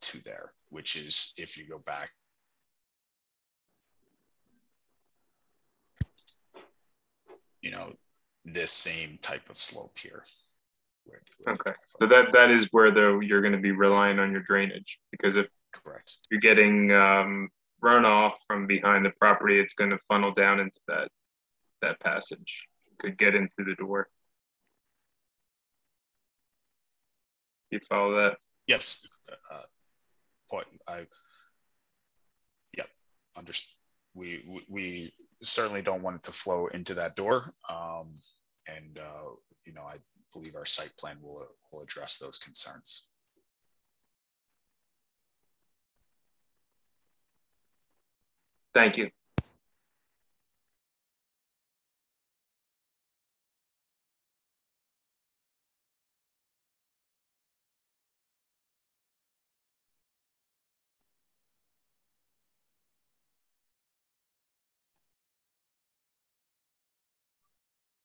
to there, which is, if you go back, this same type of slope here. Okay, so that is where you're going to be relying on your drainage, because if correct, you're getting runoff from behind the property, it's going to funnel down into that passage. Could get into the door. You follow that? Yes. Yep. Understood. We certainly don't want it to flow into that door, and I believe our site plan will address those concerns. Thank you.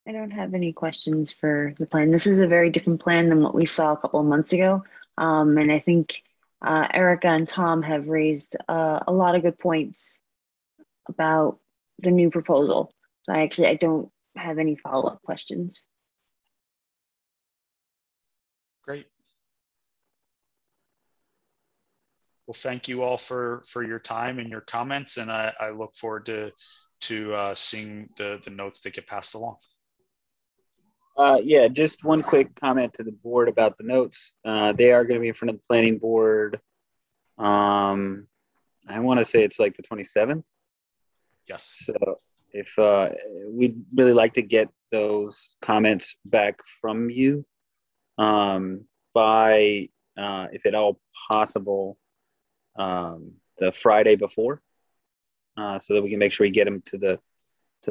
I don't have any questions for the plan. This is a very different plan than what we saw a couple of months ago. And I think Erica and Tom have raised a lot of good points about the new proposal. So I don't have any follow-up questions. Great. Well, thank you all for your time and your comments, and I look forward to seeing the notes that get passed along. Yeah, just one quick comment to the board about the notes. They are going to be in front of the planning board. I want to say it's like the 27th. Yes. So if we'd really like to get those comments back from you by, if at all possible, the Friday before, so that we can make sure we get them to the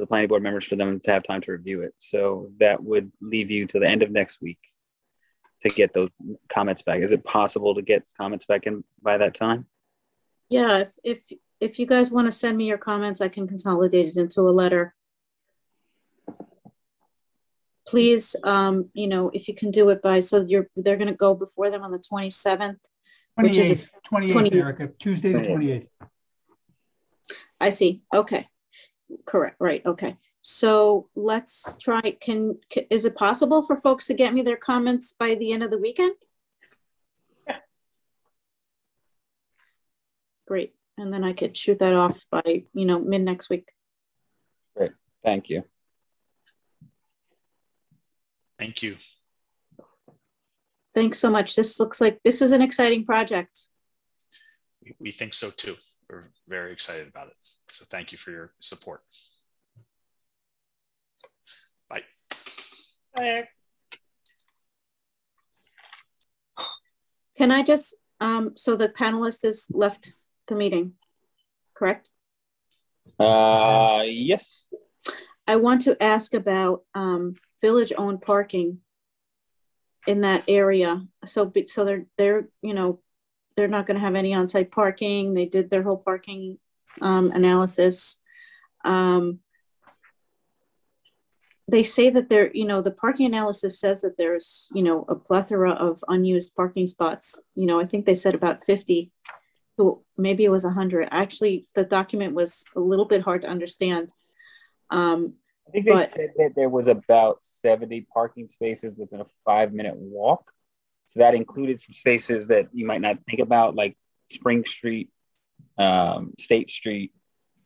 planning board members for them to have time to review it. So that would leave you to the end of next week to get those comments back. Is it possible to get comments back in by that time? Yeah, if you guys want to send me your comments, I can consolidate it into a letter. Please, if you can do it by, so they're going to go before them on the 27th. 28th, 28th, Erica, Tuesday the 28th. I see. Okay. Correct. Right. Okay. So let's try. Is it possible for folks to get me their comments by the end of the weekend? Yeah. Great. And then I could shoot that off by, mid next week. Great. Thank you. Thank you. Thanks so much. This looks like this is an exciting project. We think so too. We're very excited about it. So thank you for your support. Bye. Bye. Can I just So the panelist has left the meeting, correct? Yes. I want to ask about village-owned parking in that area. So they're you know, they're not going to have any on-site parking. They did their whole parking analysis. They say that there, you know, the parking analysis says that there's, you know, a plethora of unused parking spots. You know, I think they said about 50, so maybe it was 100. Actually, the document was a little bit hard to understand. I think they said that there was about 70 parking spaces within a 5-minute walk. So that included some spaces that you might not think about, like Spring Street, State Street,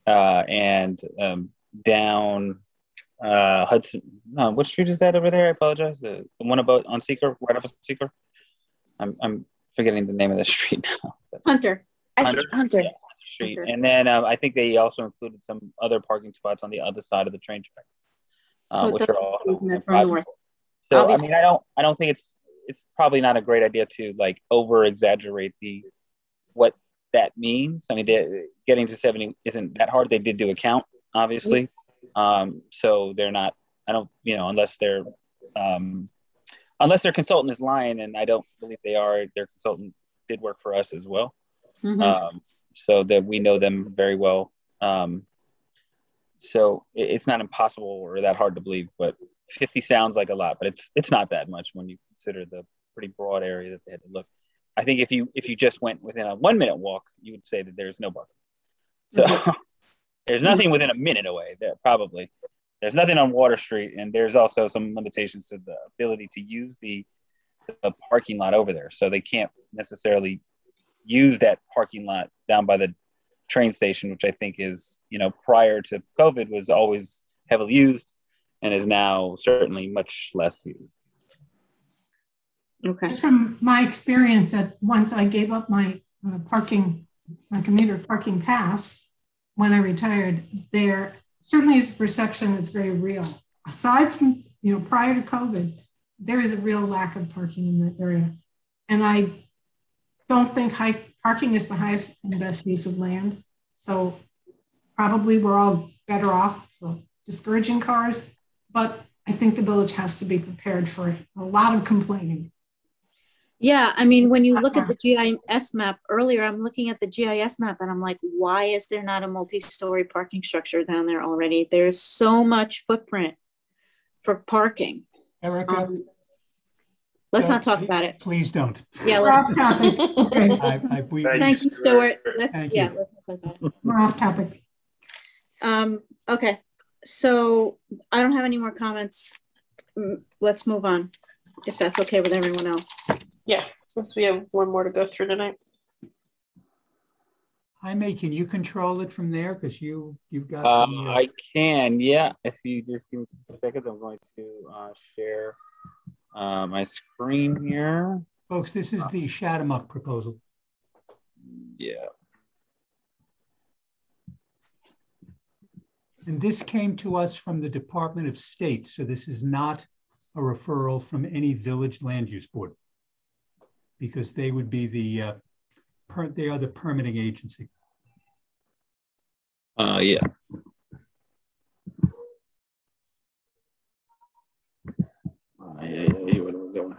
and down Hudson. No, what street is that over there? I apologize. The one about on Seeker, right off of Seeker. I'm forgetting the name of the street now. Hunter. Hunter. Yeah, Street. Hunter. And then I think they also included some other parking spots on the other side of the train tracks, which are also Metro North. So Obviously. I mean, I don't think it's probably not a great idea to like over exaggerate what that means. I mean, getting to 70 isn't that hard. They did do a count, obviously. So they're not, I don't, you know, unless their consultant is lying, and I don't believe they are. Their consultant did work for us as well. Mm-hmm. So that we know them very well. So it's not impossible or that hard to believe, but 50 sounds like a lot, but it's not that much when you consider the pretty broad area that they had to look. I think if you just went within a 1-minute walk, you would say that there's no parking. So there's nothing within a minute away there, probably. There's nothing on Water Street, and there's also some limitations to the ability to use the parking lot over there. So they can't necessarily use that parking lot down by the train station, which I think is, you know, prior to COVID was always heavily used and is now certainly much less used. Okay. From my experience, that once I gave up my commuter parking pass when I retired, there certainly is a perception that's very real. Aside from, you know, prior to COVID, there is a real lack of parking in that area. And I don't think parking is the highest and best use of land. So probably we're all better off for discouraging cars, but I think the village has to be prepared for a lot of complaining. Yeah, I mean, when you look at the GIS map earlier, I'm looking at the GIS map and I'm like, why is there not a multi-story parking structure down there already? There's so much footprint for parking. Erica, let's not talk about it. Please don't. Yeah, We're let's. off topic. Okay. Thank you, Stuart. Let's Thank you. let's talk about it. We're off topic. Okay, so I don't have any more comments. Let's move on, if that's okay with everyone else. Yeah, since we have one more to go through tonight. Jaime, can you control it from there? Because you've got. I can, yeah. If you just give me 2 seconds, I'm going to share my screen here. Folks, this is the Shattemuc proposal. Yeah. And this came to us from the Department of State. So this is not a referral from any village land use board, because they would be they are the permitting agency. Yeah. What are we doing?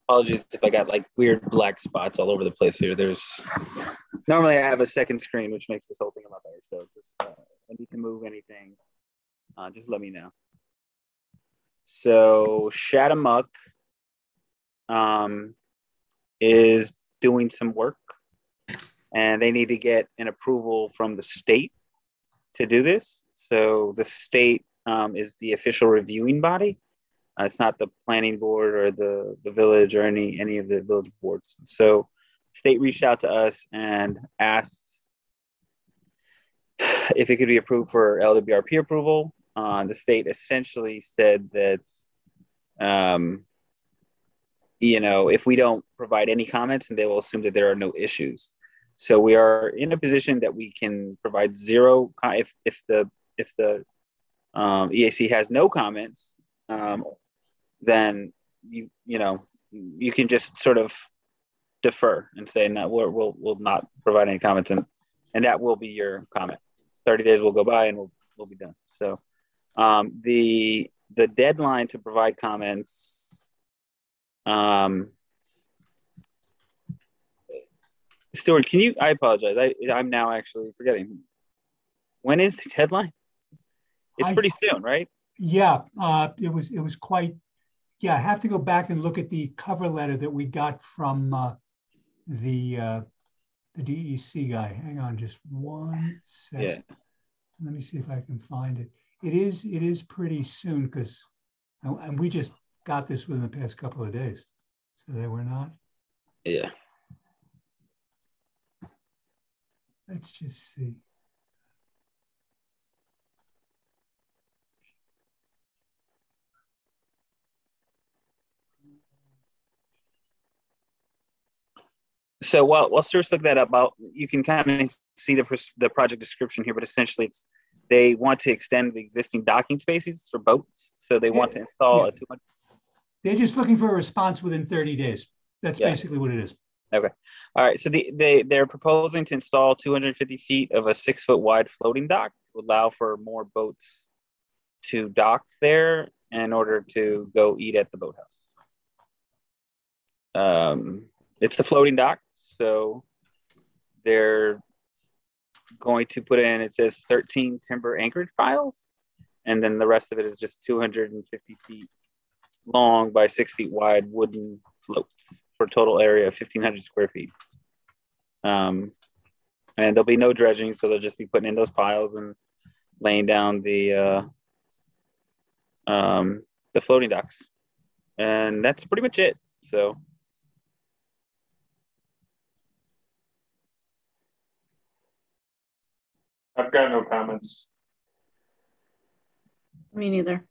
Apologies if I got like weird black spots all over the place here. Normally I have a second screen, which makes this whole thing a lot better. So just if I need to move anything, just let me know. So Shattemuc is doing some work, and they need to get an approval from the state to do this. So the state is the official reviewing body. It's not the planning board or the village or any of the village boards. So state reached out to us and asked if it could be approved for LWRP approval. The state essentially said that, you know, if we don't provide any comments, and they will assume that there are no issues. So we are in a position that we can provide zero, if the EAC has no comments, then you can just sort of defer and say, no, we'll not provide any comments, and that will be your comment. 30 days will go by and we'll be done. So the deadline to provide comments, Stuart, I apologize. I'm now actually forgetting. When is the deadline? It's pretty soon, right? Yeah, it was quite, yeah, I have to go back and look at the cover letter that we got from the DEC guy. Hang on just one second. Yeah. Let me see if I can find it. It is pretty soon because, and we just got this within the past couple of days. So they were not. Yeah. Let's just see. So while Stuart's looking that up, you can kind of see the project description here, but essentially they want to extend the existing docking spaces for boats. So they want to install a 200. They're just looking for a response within 30 days. That's basically what it is. Okay. All right. So they're proposing to install 250 feet of a 6-foot wide floating dock to allow for more boats to dock there in order to go eat at the boathouse. It's the floating dock. So they're going to put in, it says 13 timber anchorage piles, and then the rest of it is just 250 feet long by 6 feet wide wooden floats for a total area of 1,500 square feet. And there'll be no dredging, so they'll just be putting in those piles and laying down the floating docks. And that's pretty much it. So I've got no comments. Me neither.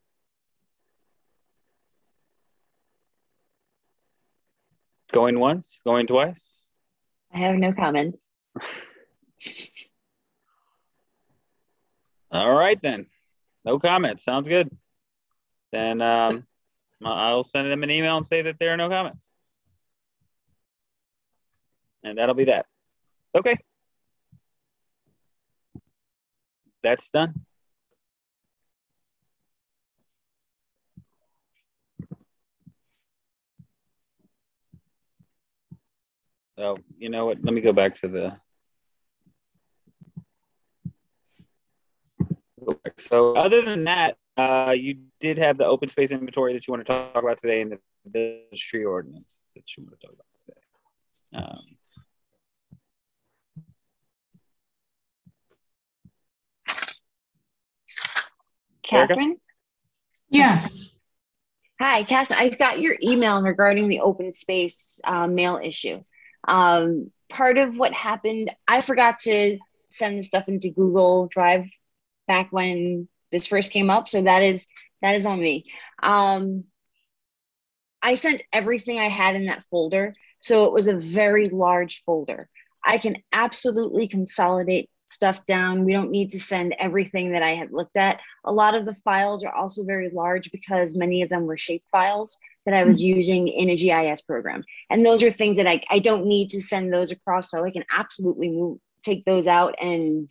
Going once, going twice. I have no comments. All right, then. No comments. Sounds good. Then I'll send them an email and say that there are no comments. And that'll be that. Okay. That's done. So, you know what? Let me go back to the. So, other than that, you did have the open space inventory that you want to talk about today, and the tree ordinance that you want to talk about today. Catherine? Yes. Hi, Catherine. I got your email regarding the open space mail issue. Part of what happened, I forgot to send the stuff into Google Drive back when this first came up. So that is on me. I sent everything I had in that folder. So it was a very large folder. I can absolutely consolidate stuff down. We don't need to send everything that I had looked at. A lot of the files are also very large because many of them were shape files that I was using in a GIS program. And those are things that I don't need to send those across. So I can absolutely take those out and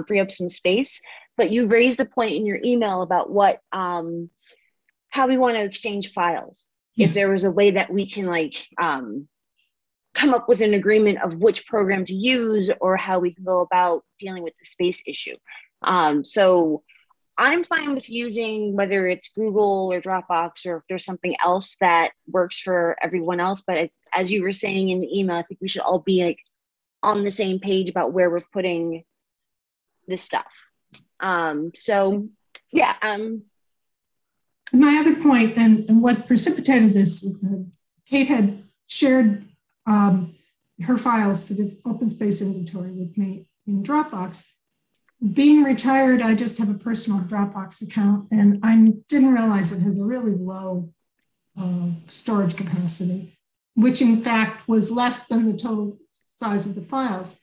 free up some space. But you raised a point in your email about what, how we want to exchange files. Yes. If there was a way that we can come up with an agreement of which program to use or how we can go about dealing with the space issue. So I'm fine with using whether it's Google or Dropbox or if there's something else that works for everyone else. But as you were saying in the email, I think we should all be on the same page about where we're putting this stuff. So yeah. My other point and what precipitated this, Kate had shared her files for the open space inventory with me in Dropbox. Being retired, I just have a personal Dropbox account, and I didn't realize it has a really low storage capacity, which in fact was less than the total size of the files.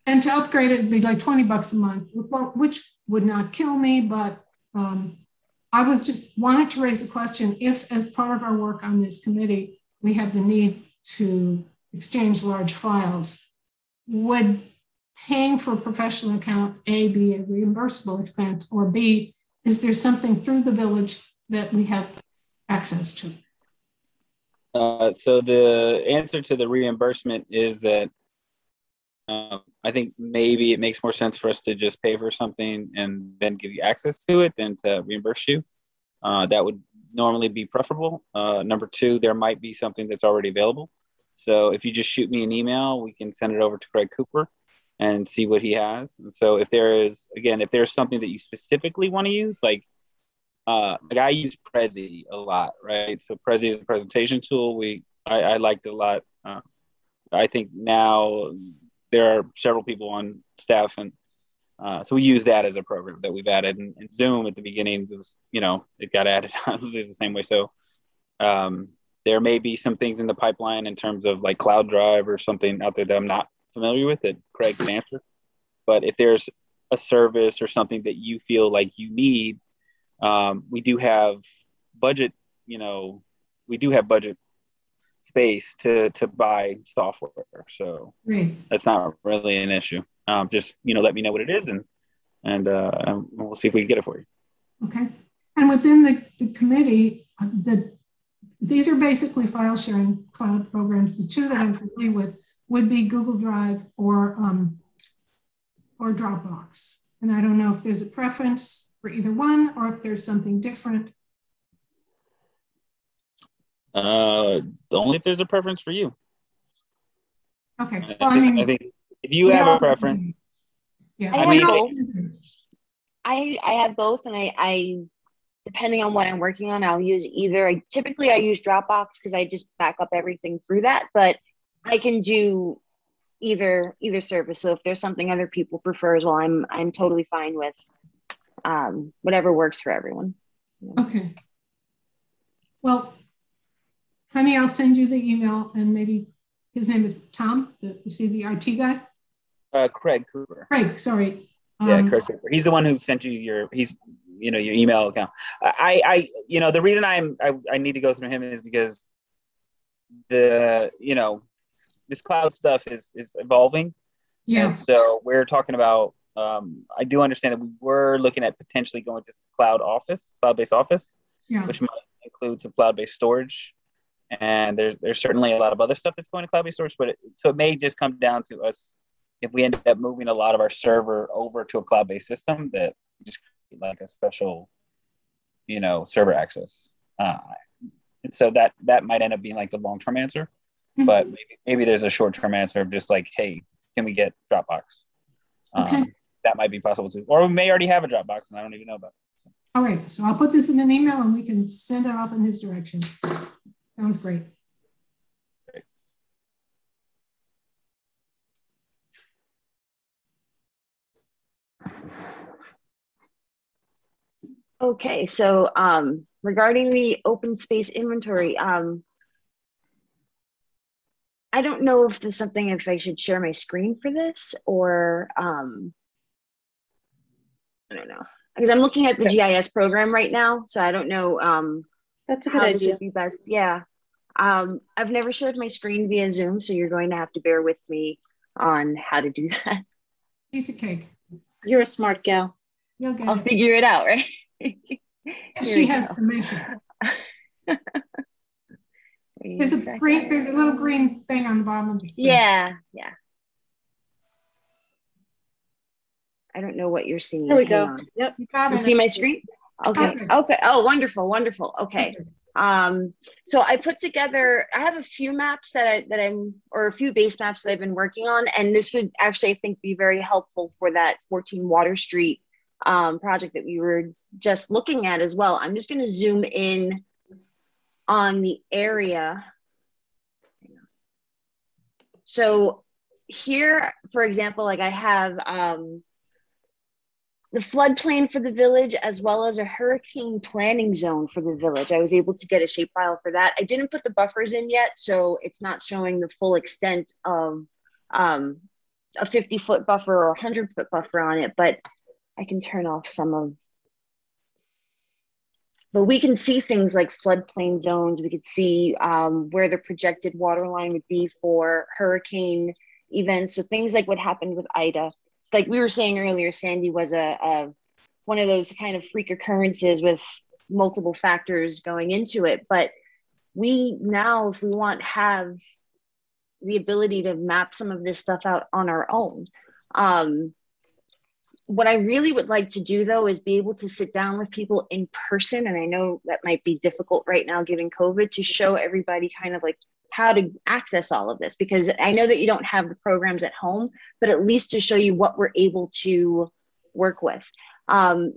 And to upgrade it would be like $20 a month, which would not kill me, but I was just wanted to raise a question. If as part of our work on this committee, we have the need to exchange large files, would paying for a professional account, A, be a reimbursable expense, or B, is there something through the village that we have access to? So the answer to the reimbursement is that I think maybe it makes more sense for us to just pay for something and then give you access to it than to reimburse you. That would normally be preferable. Number two, there might be something that's already available. So if you just shoot me an email, we can send it over to Craig Cooper and see what he has. And so if there's something that you specifically want to use, like I use Prezi a lot, right? So Prezi is a presentation tool. I liked it a lot. I think now there are several people on staff, and so we use that as a program that we've added. And Zoom at the beginning was, it got added the same way. So there may be some things in the pipeline in terms of like Cloud Drive or something out there that I'm not familiar with that Craig can answer. But if there's a service or something that you feel like you need, we do have budget, space to buy software. So that's not really an issue. Just, let me know what it is and we'll see if we can get it for you. Okay. And within the committee, these are basically file sharing cloud programs. The two that I'm familiar with would be Google Drive or Dropbox. And I don't know if there's a preference for either one or if there's something different. Only if there's a preference for you. Okay. Well, I think if you have a preference. Yeah. I have both, and I depending on what I'm working on, I'll use either. Typically I use Dropbox because I just back up everything through that, but I can do either service. So if there's something other people prefer as well, I'm totally fine with whatever works for everyone. Okay. Well, honey, I'll send you the email, and maybe his name is Tom, you see the IT guy? Craig Cooper. Craig, sorry. Yeah, Craig Cooper. He's the one who sent you your email account. The reason I need to go through him is because this cloud stuff is evolving. Yeah. And so we're talking about, I do understand that we were looking at potentially going to cloud-based office, which might include some cloud-based storage. And there's certainly a lot of other stuff that's going to cloud-based storage, so it may just come down to us if we end up moving a lot of our server over to a cloud-based system that just like a special, server access. And so that might end up being like the long-term answer, but maybe there's a short-term answer of just like, hey, can we get Dropbox? Okay. That might be possible too. Or we may already have a Dropbox and I don't even know about it. So. All right, so I'll put this in an email and we can send it off in his direction. Sounds great. Okay, so regarding the open space inventory, I don't know if there's something if I should share my screen for this or I don't know, because I'm looking at the GIS program right now, so I don't know. That's a good idea. Would be best. Yeah. I've never shared my screen via Zoom, so you're going to have to bear with me on how to do that. Piece of cake. You're a smart gal. I'll figure it out, right? She has permission. There's a little green thing on the bottom of the screen. Yeah. I don't know what you're seeing. There we go. Yep. You see my screen? Okay. Oh, wonderful. Okay. So I put together, I have a few maps or a few base maps that I've been working on, and this would actually, I think, be very helpful for that 14 Water Street project that we were just looking at as well. I'm just going to zoom in on the area. So here, for example, like I have the floodplain for the village, as well as a hurricane planning zone for the village. I was able to get a shapefile for that. I didn't put the buffers in yet, so it's not showing the full extent of a 50-foot buffer or a 100-foot buffer on it, but I can turn off some of. But we can see things like floodplain zones. We could see where the projected water line would be for hurricane events. So things like what happened with Ida. It's like we were saying earlier, Sandy was one of those kind of freak occurrences with multiple factors going into it. But we now, if we want, have the ability to map some of this stuff out on our own. What I really would like to do, though, is be able to sit down with people in person. And I know that might be difficult right now, given COVID, to show everybody kind of like how to access all of this, because I know that you don't have the programs at home, but at least to show you what we're able to work with.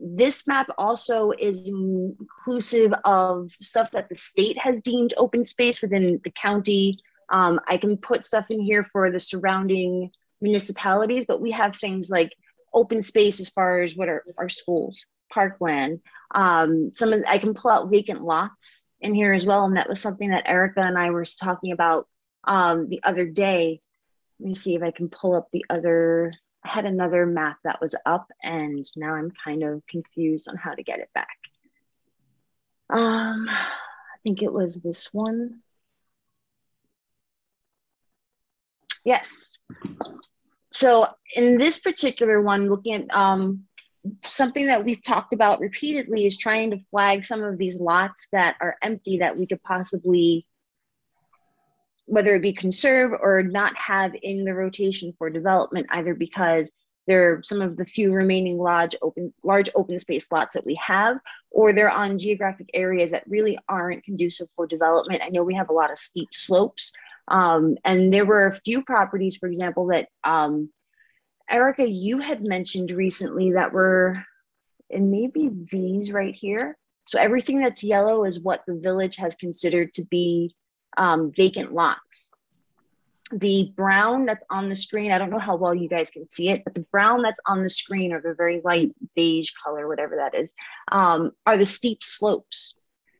This map also is inclusive of stuff that the state has deemed open space within the county. I can put stuff in here for the surrounding municipalities, but we have things like open space as far as what are our schools, parkland. I can pull out vacant lots in here as well. And that was something that Erica and I were talking about the other day. Let me see if I can pull up I had another map that was up and now I'm kind of confused on how to get it back. I think it was this one. Yes. So in this particular one, looking at something that we've talked about repeatedly is trying to flag some of these lots that are empty that we could possibly, whether it be conserve or not have in the rotation for development, either because they're some of the few remaining large open space lots that we have, or they're on geographic areas that really aren't conducive for development. I know we have a lot of steep slopes. And there were a few properties, for example, that Erica, you had mentioned recently that were, and maybe these right here. So everything that's yellow is what the village has considered to be vacant lots. The brown that's on the screen, I don't know how well you guys can see it, but the brown that's on the screen, or the very light beige color, whatever that is, are the steep slopes.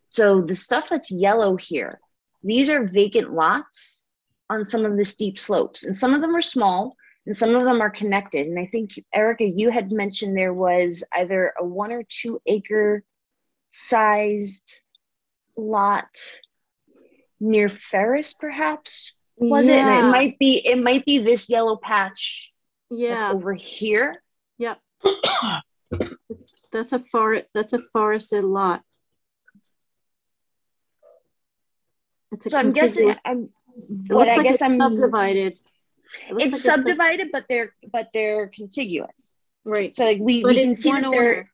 So the stuff that's yellow here, these are vacant lots on some of the steep slopes, and some of them are small and some of them are connected. And I think, Erica, you had mentioned there was either a 1 or 2 acre sized lot near Ferris, perhaps, was it? And it might be this yellow patch that's over here. Yep. That's a forested lot. So I'm guessing it's subdivided. It's subdivided, but they're contiguous. Right. So like we can see that owner.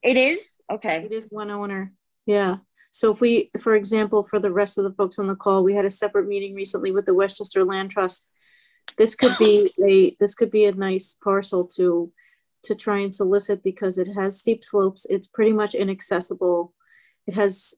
It is? Okay. It is one owner. Yeah. So if we, for example, for the rest of the folks on the call, we had a separate meeting recently with the Westchester Land Trust. This could be a nice parcel to try and solicit, because it has steep slopes. It's pretty much inaccessible. It has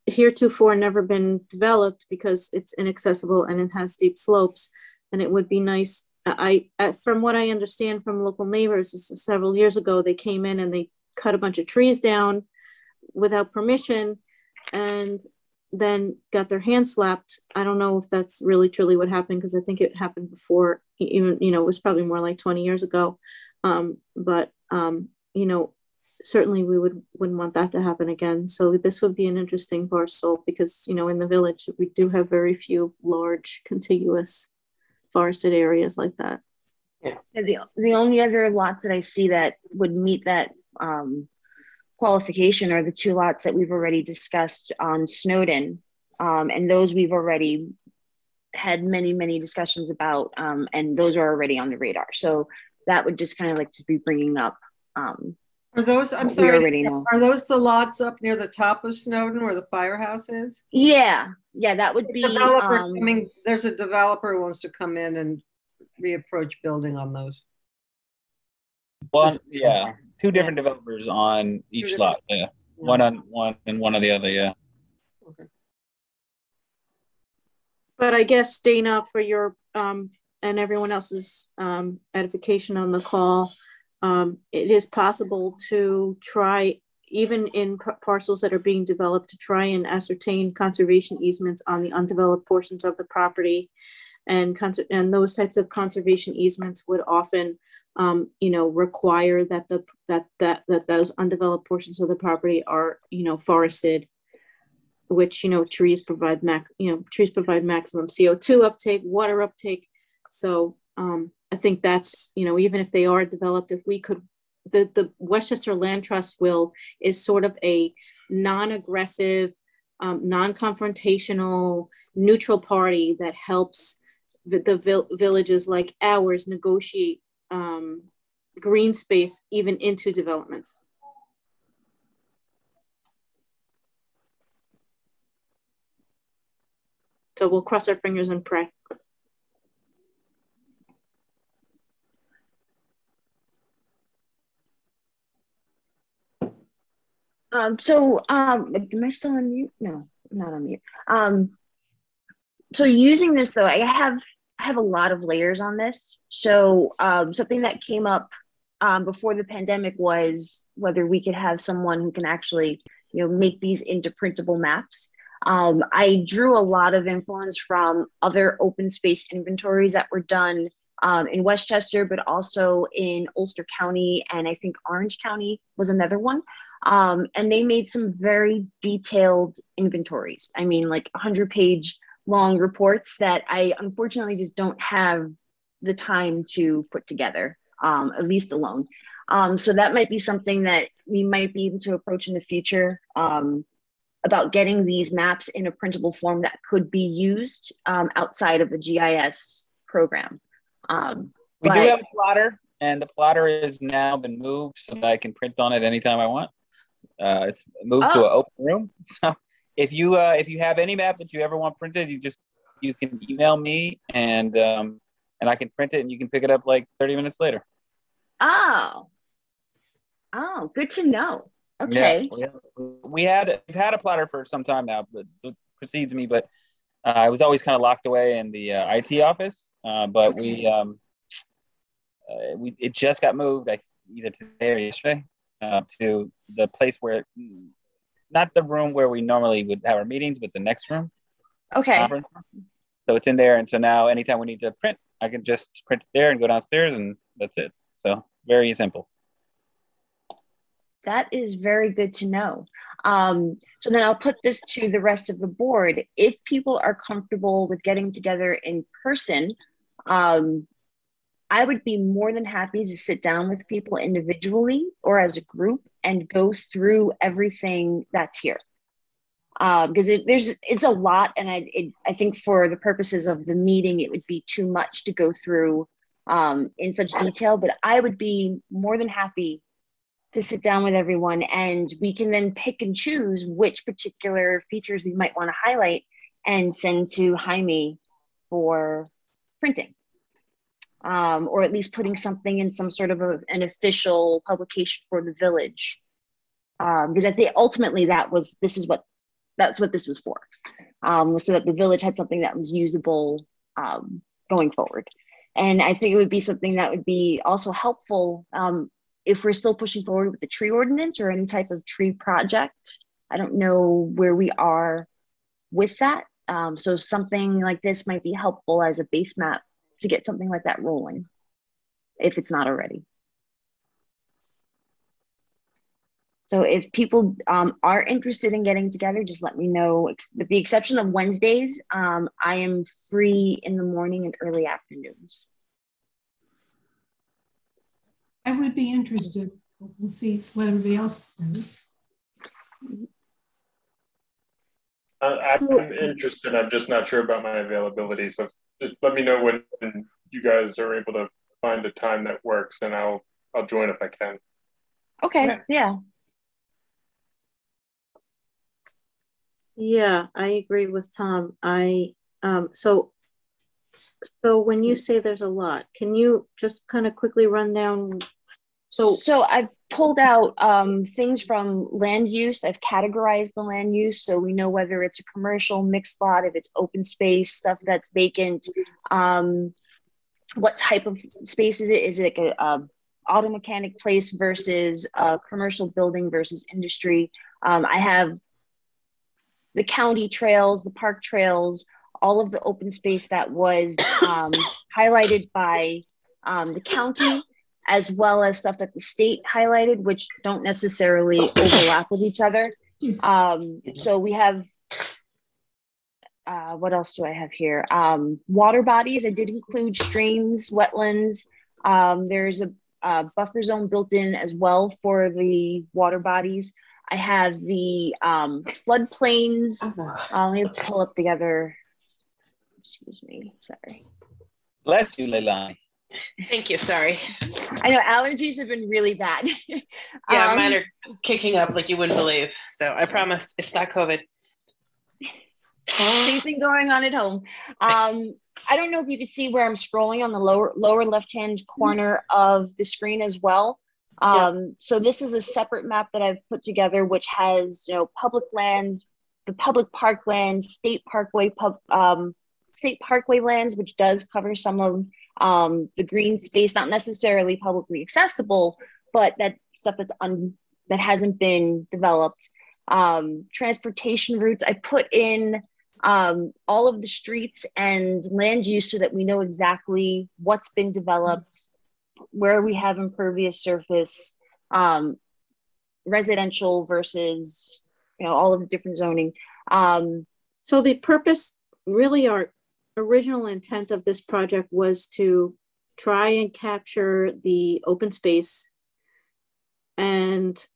heretofore never been developed because it's inaccessible and it has steep slopes. And it would be nice. From what I understand from local neighbors, several years ago, they came in and they cut a bunch of trees down without permission and then got their hands slapped. I don't know if that's really truly what happened, because I think it happened before, even, it was probably more like 20 years ago. Certainly we wouldn't want that to happen again. So this would be an interesting parcel, because, in the village, we do have very few large contiguous forested areas like that. Yeah. The only other lots that I see that would meet that qualification are the 2 lots that we've already discussed on Snowden. And those we've already had many discussions about, and those are already on the radar. So that would just kind of like to be bringing up. Are those, I'm sorry, are those the lots up near the top of Snowden where the firehouse is? Yeah, that would be. There's a developer who wants to come in and reapproach building on those. One, yeah, 2 different developers on each lot. Yeah, one on one and one on the other. Yeah. Okay. But I guess, Dana, for your and everyone else's edification on the call, it is possible to try, even in parcels that are being developed, to try and ascertain conservation easements on the undeveloped portions of the property. And those types of conservation easements would often, require that those undeveloped portions of the property are, forested, which, trees provide maximum CO2 uptake, water uptake. So I think that's, even if they are developed, if we could, the Westchester Land Trust is sort of a non-aggressive, non-confrontational, neutral party that helps the villages like ours negotiate green space even into developments. So we'll cross our fingers and pray. Am I still on mute? No, I'm not on mute. So using this though, I have a lot of layers on this. So something that came up before the pandemic was whether we could have someone who can actually, make these into printable maps. I drew a lot of influence from other open space inventories that were done in Westchester, but also in Ulster County, and I think Orange County was another one. And they made some very detailed inventories. I mean, like 100-page long reports that I unfortunately just don't have the time to put together, at least alone. So that might be something that we might be able to approach in the future, about getting these maps in a printable form that could be used outside of the GIS program. We do have a plotter, and the plotter has now been moved so that I can print on it anytime I want. It's moved to an open room. So if you have any map that you ever want printed, you can email me and I can print it and you can pick it up like 30 minutes later. Oh, good to know. Okay. Yeah, we've had a plotter for some time now, but it precedes me. But I was always kind of locked away in the IT office. But okay. It just got moved either today or yesterday to the place where, not the room where we normally would have our meetings, but the next room. Okay. Conference. So it's in there, and so now anytime we need to print, I can just print it there and go downstairs, and that's it. So very simple. That is very good to know. So then I'll put this to the rest of the board. If people are comfortable with getting together in person, I would be more than happy to sit down with people individually or as a group and go through everything that's here. Because it's a lot, and I think for the purposes of the meeting, it would be too much to go through in such detail, but I would be more than happy to sit down with everyone, and we can then pick and choose which particular features we might want to highlight and send to Jaime for printing, or at least putting something in some sort of an official publication for the village. Because I think ultimately that's what this was for, so that the village had something that was usable going forward. And I think it would be something that would be also helpful if we're still pushing forward with the tree ordinance or any type of tree project. I don't know where we are with that. So something like this might be helpful as a base map to get something like that rolling, if it's not already. So if people are interested in getting together, just let me know. With the exception of Wednesdays, I am free in the morning and early afternoons. I would be interested. We'll see what everybody else says. I'm interested. I'm just not sure about my availability. So just let me know when you guys are able to find a time that works, and I'll join if I can. Okay. Yeah. Yeah, I agree with Tom. So when you say there's a lot, can you just kind of quickly run down? So I've pulled out things from land use. I've categorized the land use, so we know whether it's a commercial, mixed lot, if it's open space, stuff that's vacant. What type of space is it? Is it a auto mechanic place versus commercial building versus industry. I have the county trails, the park trails, all of the open space that was highlighted by the county, as well as stuff that the state highlighted, which don't necessarily overlap with each other. So we have, what else do I have here? Water bodies, I did include streams, wetlands. There's a buffer zone built in as well for the water bodies. I have the floodplains. Let me pull up the other, excuse me, sorry. Bless you, Leilani. Thank you, sorry. I know allergies have been really bad. Yeah, mine are kicking up like you wouldn't believe. So I promise it's not COVID. Same thing going on at home. I don't know if you can see where I'm scrolling on the lower left-hand corner of the screen as well. So this is a separate map that I've put together, which has, you know, public lands, the public parklands, state parkway lands, which does cover some of the green space, not necessarily publicly accessible, but that stuff that hasn't been developed. Transportation routes, I put in all of the streets and land use so that we know exactly what's been developed, where we have impervious surface, residential versus, you know, all of the different zoning. So the purpose, really our original intent of this project was to try and capture the open space and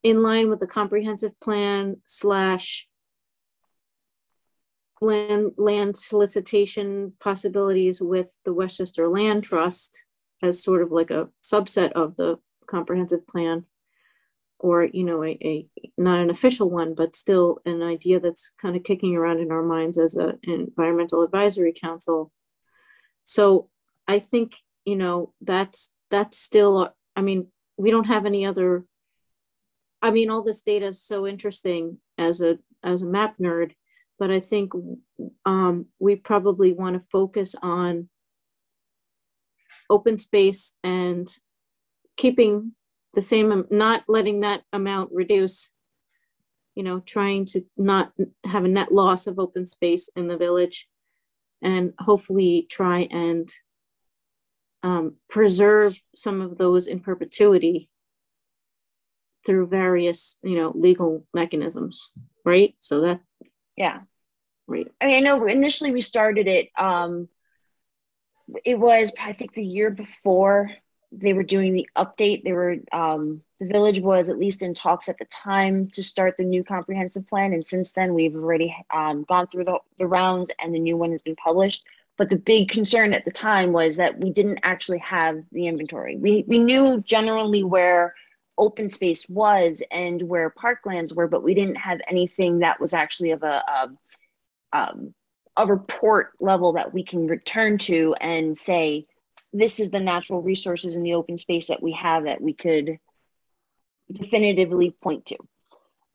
in line with the comprehensive plan / land solicitation possibilities with the Westchester Land Trust as sort of like a subset of the comprehensive plan, or, you know, a not an official one, but still an idea that's kind of kicking around in our minds as an environmental advisory council. So I think, you know, that's still, I mean, we don't have any other, I mean, all this data is so interesting as a map nerd, but I think we probably want to focus on open space and keeping the same, not letting that amount reduce, you know, trying to not have a net loss of open space in the village, and hopefully try and preserve some of those in perpetuity through various, you know, legal mechanisms, right? So that, yeah. Right. I mean, I know initially we started it, it was, I think, the year before they were doing the update. They were, the village was at least in talks at the time to start the new comprehensive plan. And since then we've already gone through the rounds and the new one has been published. But the big concern at the time was that we didn't actually have the inventory. We knew generally where open space was and where parklands were, but we didn't have anything that was actually of a report level that we can return to and say, this is the natural resources in the open space that we have that we could definitively point to.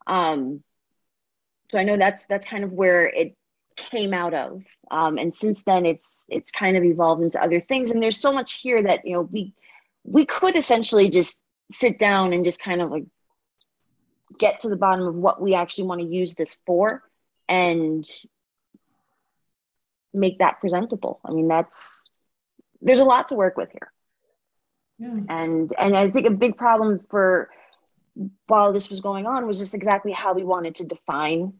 So I know that's kind of where it came out of. And since then it's kind of evolved into other things. And there's so much here that, you know, we could essentially just sit down and just kind of like get to the bottom of what we actually want to use this for and make that presentable. I mean, there's a lot to work with here. Yeah. And I think a big problem for while this was going on was just exactly how we wanted to define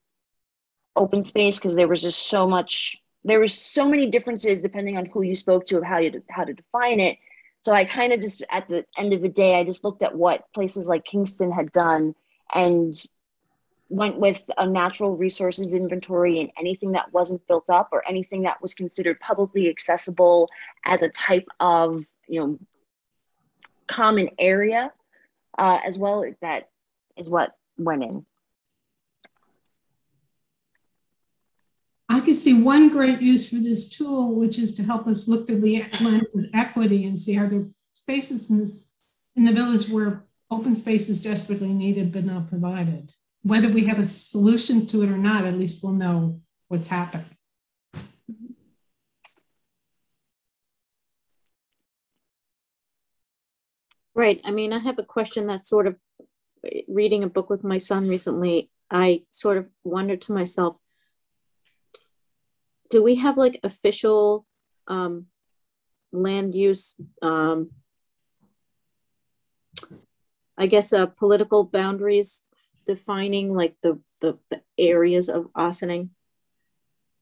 open space, because there was just so many differences depending on who you spoke to of how to define it. So I kind of just, at the end of the day, I just looked at what places like Kingston had done and went with a natural resources inventory, and anything that wasn't built up or anything that was considered publicly accessible as a type of, you know, common area as well. That is what went in. I could see one great use for this tool, which is to help us look through the lens of equity and see, are there spaces in the village where open space is desperately needed but not provided? Whether we have a solution to it or not, at least we'll know what's happening. Right. I mean, I have a question that's sort of reading a book with my son recently. I sort of wondered to myself, do we have like official land use, I guess, political boundaries defining like the areas of Ossining?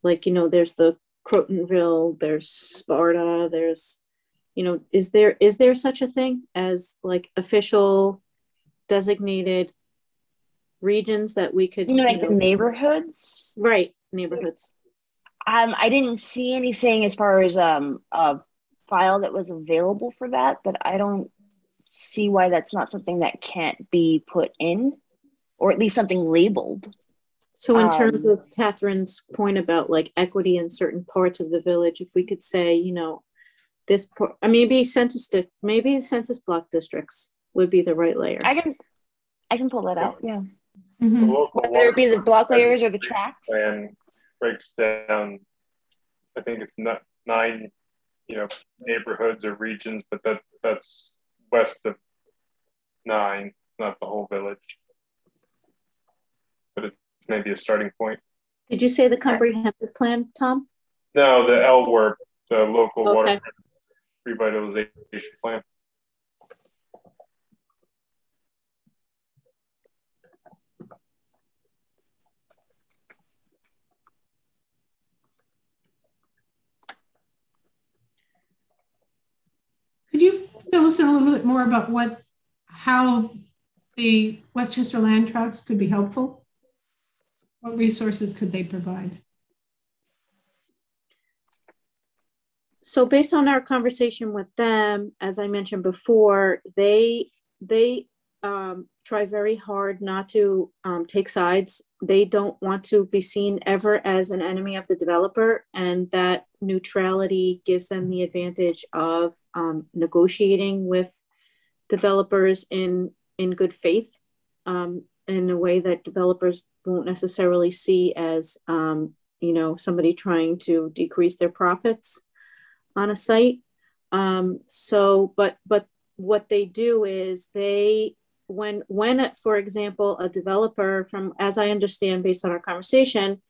Like, you know, there's the Crotonville, there's Sparta, there's, you know, is there such a thing as like official designated regions that we could, you mean like the neighborhoods? Right, neighborhoods. I didn't see anything as far as a file that was available for that, but I don't see why that's not something that can't be put in, or at least something labeled. So in terms of Catherine's point about like equity in certain parts of the village, if we could say, you know, this, maybe census block districts would be the right layer. I can pull that out. Yeah. Mm-hmm. Whether it be the block layers or the tracts. Plan breaks down, I think it's not 9, you know, neighborhoods or regions, but that's west of 9, not the whole village. But it's maybe a starting point. Did you say the comprehensive plan, Tom? No, the LWRP, the local water revitalization plan. Could you fill us in a little bit more about how the Westchester Land Tracts could be helpful? What resources could they provide? So based on our conversation with them, as I mentioned before, they try very hard not to take sides. They don't want to be seen ever as an enemy of the developer, and that neutrality gives them the advantage of negotiating with developers in good faith, in a way that developers won't necessarily see as you know, somebody trying to decrease their profits on a site. But what they do is when for example, a developer, from as I understand based on our conversation,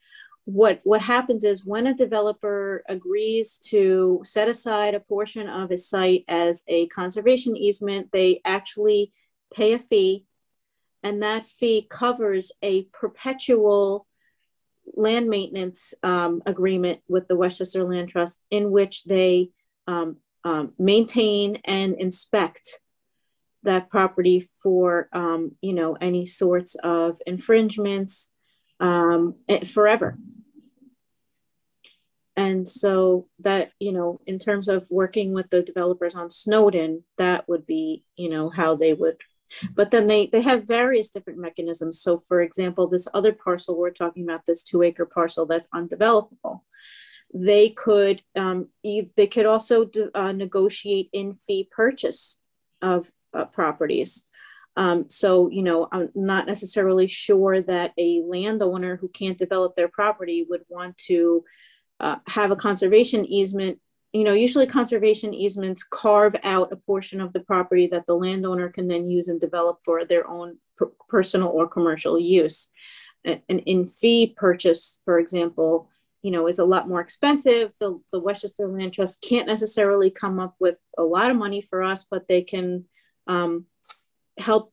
what happens is when a developer agrees to set aside a portion of his site as a conservation easement, they actually pay a fee, and that fee covers a perpetual land maintenance agreement with the Westchester Land Trust, in which they maintain and inspect that property for you know, any sorts of infringements forever. And so that, you know, in terms of working with the developers on Snowden, that would be, you know, how they would. But then they have various different mechanisms. So for example, this other parcel we're talking about, this 2-acre parcel that's undevelopable, they could also negotiate in-fee purchase of properties. So, you know, I'm not necessarily sure that a landowner who can't develop their property would want to have a conservation easement. You know, usually conservation easements carve out a portion of the property that the landowner can then use and develop for their own personal or commercial use. An in-fee purchase, for example, you know, is a lot more expensive. The Westchester Land Trust can't necessarily come up with a lot of money for us, but they can help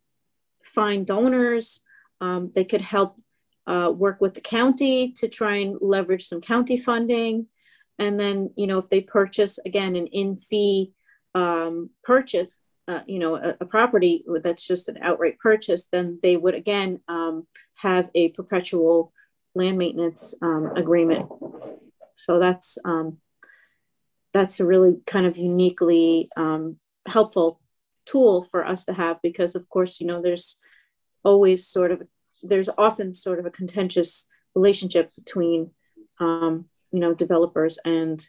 find donors. They could help work with the county to try and leverage some county funding. And then, you know, if they purchase, again, an in-fee purchase, you know, a property that's just an outright purchase, then they would, again, have a perpetual land maintenance agreement. So that's a really kind of uniquely helpful tool for us to have, because of course, you know, there's often sort of a contentious relationship between you know, developers and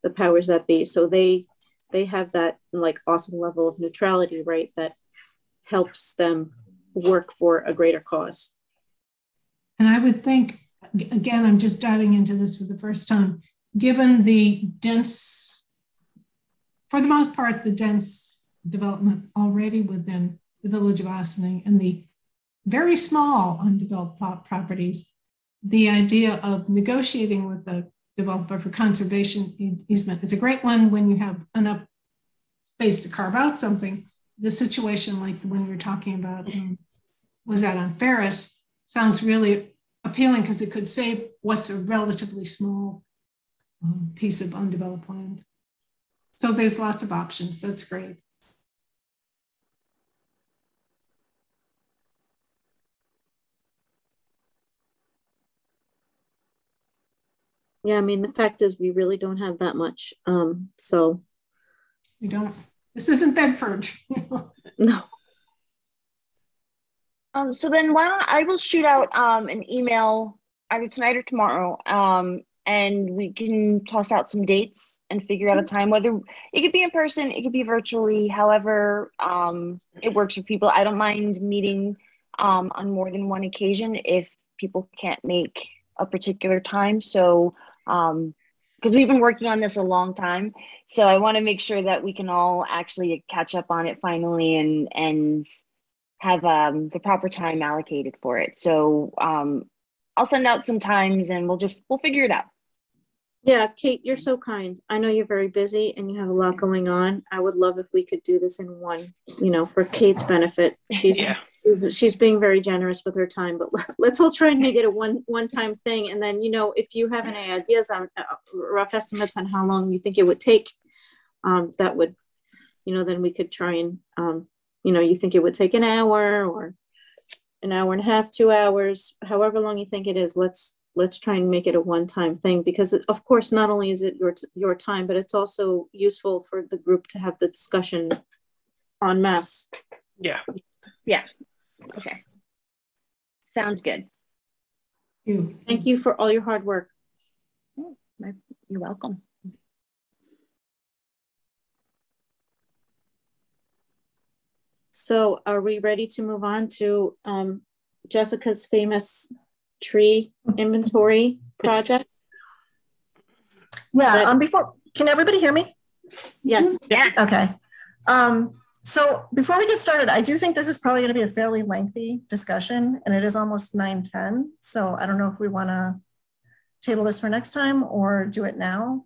the powers that be. So they have that like awesome level of neutrality, right, that helps them work for a greater cause. And I would think, again, I'm just diving into this for the first time, given the dense, for the most part, the dense development already within the village of Ossining and the very small undeveloped properties, the idea of negotiating with the developer for conservation easement is a great one when you have enough space to carve out something. The situation like the one you're talking about, was that on Ferris, sounds really appealing because it could save what's a relatively small piece of undeveloped land. So there's lots of options. That's great. Yeah, I mean, the fact is we really don't have that much. So we don't. This isn't Bedford. No. So then why don't I will shoot out an email either tonight or tomorrow, and we can toss out some dates and figure out a time, whether it could be in person, it could be virtually, however it works for people. I don't mind meeting on more than one occasion if people can't make a particular time. So because we've been working on this a long time, so I want to make sure that we can all actually catch up on it finally and have the proper time allocated for it. So I'll send out some times and we'll figure it out. Yeah, Kate, you're so kind. I know you're very busy and you have a lot going on. I would love if we could do this in one, for Kate's benefit. She's being very generous with her time, but let's all try and make it a one-time thing. And then, if you have any ideas on rough estimates on how long you think it would take, that would, then we could try and, you think it would take an hour or an hour and a half, 2 hours, however long you think it is, let's try and make it a one-time thing, because of course, not only is it your time, but it's also useful for the group to have the discussion en masse. Yeah. Yeah. Okay. Sounds good. Thank you for all your hard work. You're welcome. So are we ready to move on to Jessica's famous tree inventory project? Yeah, can everybody hear me? Yes. Yes. Okay. So before we get started, I do think this is probably going to be a fairly lengthy discussion, and it is almost 9:10. So I don't know if we want to table this for next time or do it now.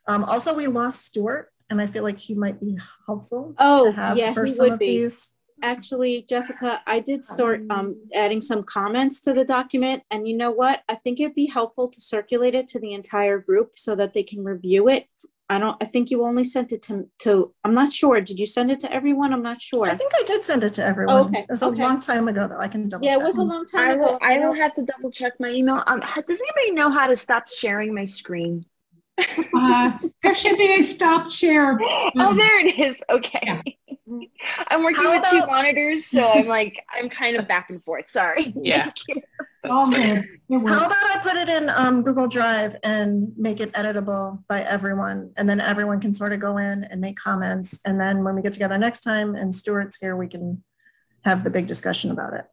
Also, we lost Stuart, and I feel like he might be helpful to have for some of these. Actually, Jessica, I did start adding some comments to the document, and you know what? I think it'd be helpful to circulate it to the entire group so that they can review it. I think you only sent it to I'm not sure. Did you send it to everyone? I'm not sure. I think I did send it to everyone. Oh, okay. It was a long time ago, though. I can double check. Yeah, it was a long time ago. I will have to double check my email. Does anybody know how to stop sharing my screen? There should be a stop share. Oh, there it is. Okay. Yeah. I'm working with two monitors, so I'm kind of back and forth. Sorry. Yeah. All good. How about I put it in Google Drive and make it editable by everyone, and then everyone can sort of go in and make comments, and then when we get together next time and Stuart's here, we can have the big discussion about it.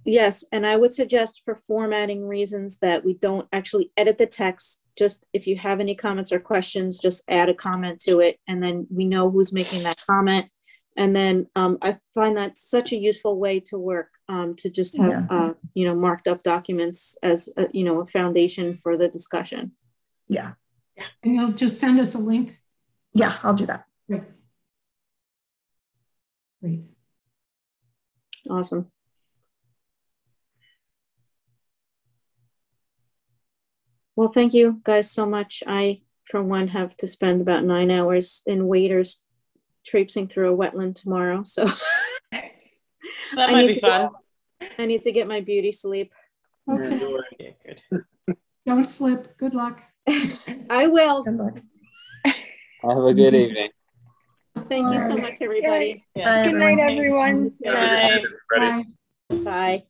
Yes, and I would suggest for formatting reasons that we don't actually edit the text. Just if you have any comments or questions, just add a comment to it, and then we know who's making that comment. And then I find that such a useful way to work, to just have marked up documents as a foundation for the discussion. Yeah. And you'll just send us a link. Yeah, I'll do that. Great. Awesome. Well, thank you guys so much. I, for one, have to spend about 9 hours in waiters traipsing through a wetland tomorrow. So that might be fun. I need to get my beauty sleep. Okay. Yeah, good. Don't slip. Good luck. I will. Good luck. Have a good evening. Thank you so much, everybody. Yeah. Good night, everyone. Good night. Ready? Bye.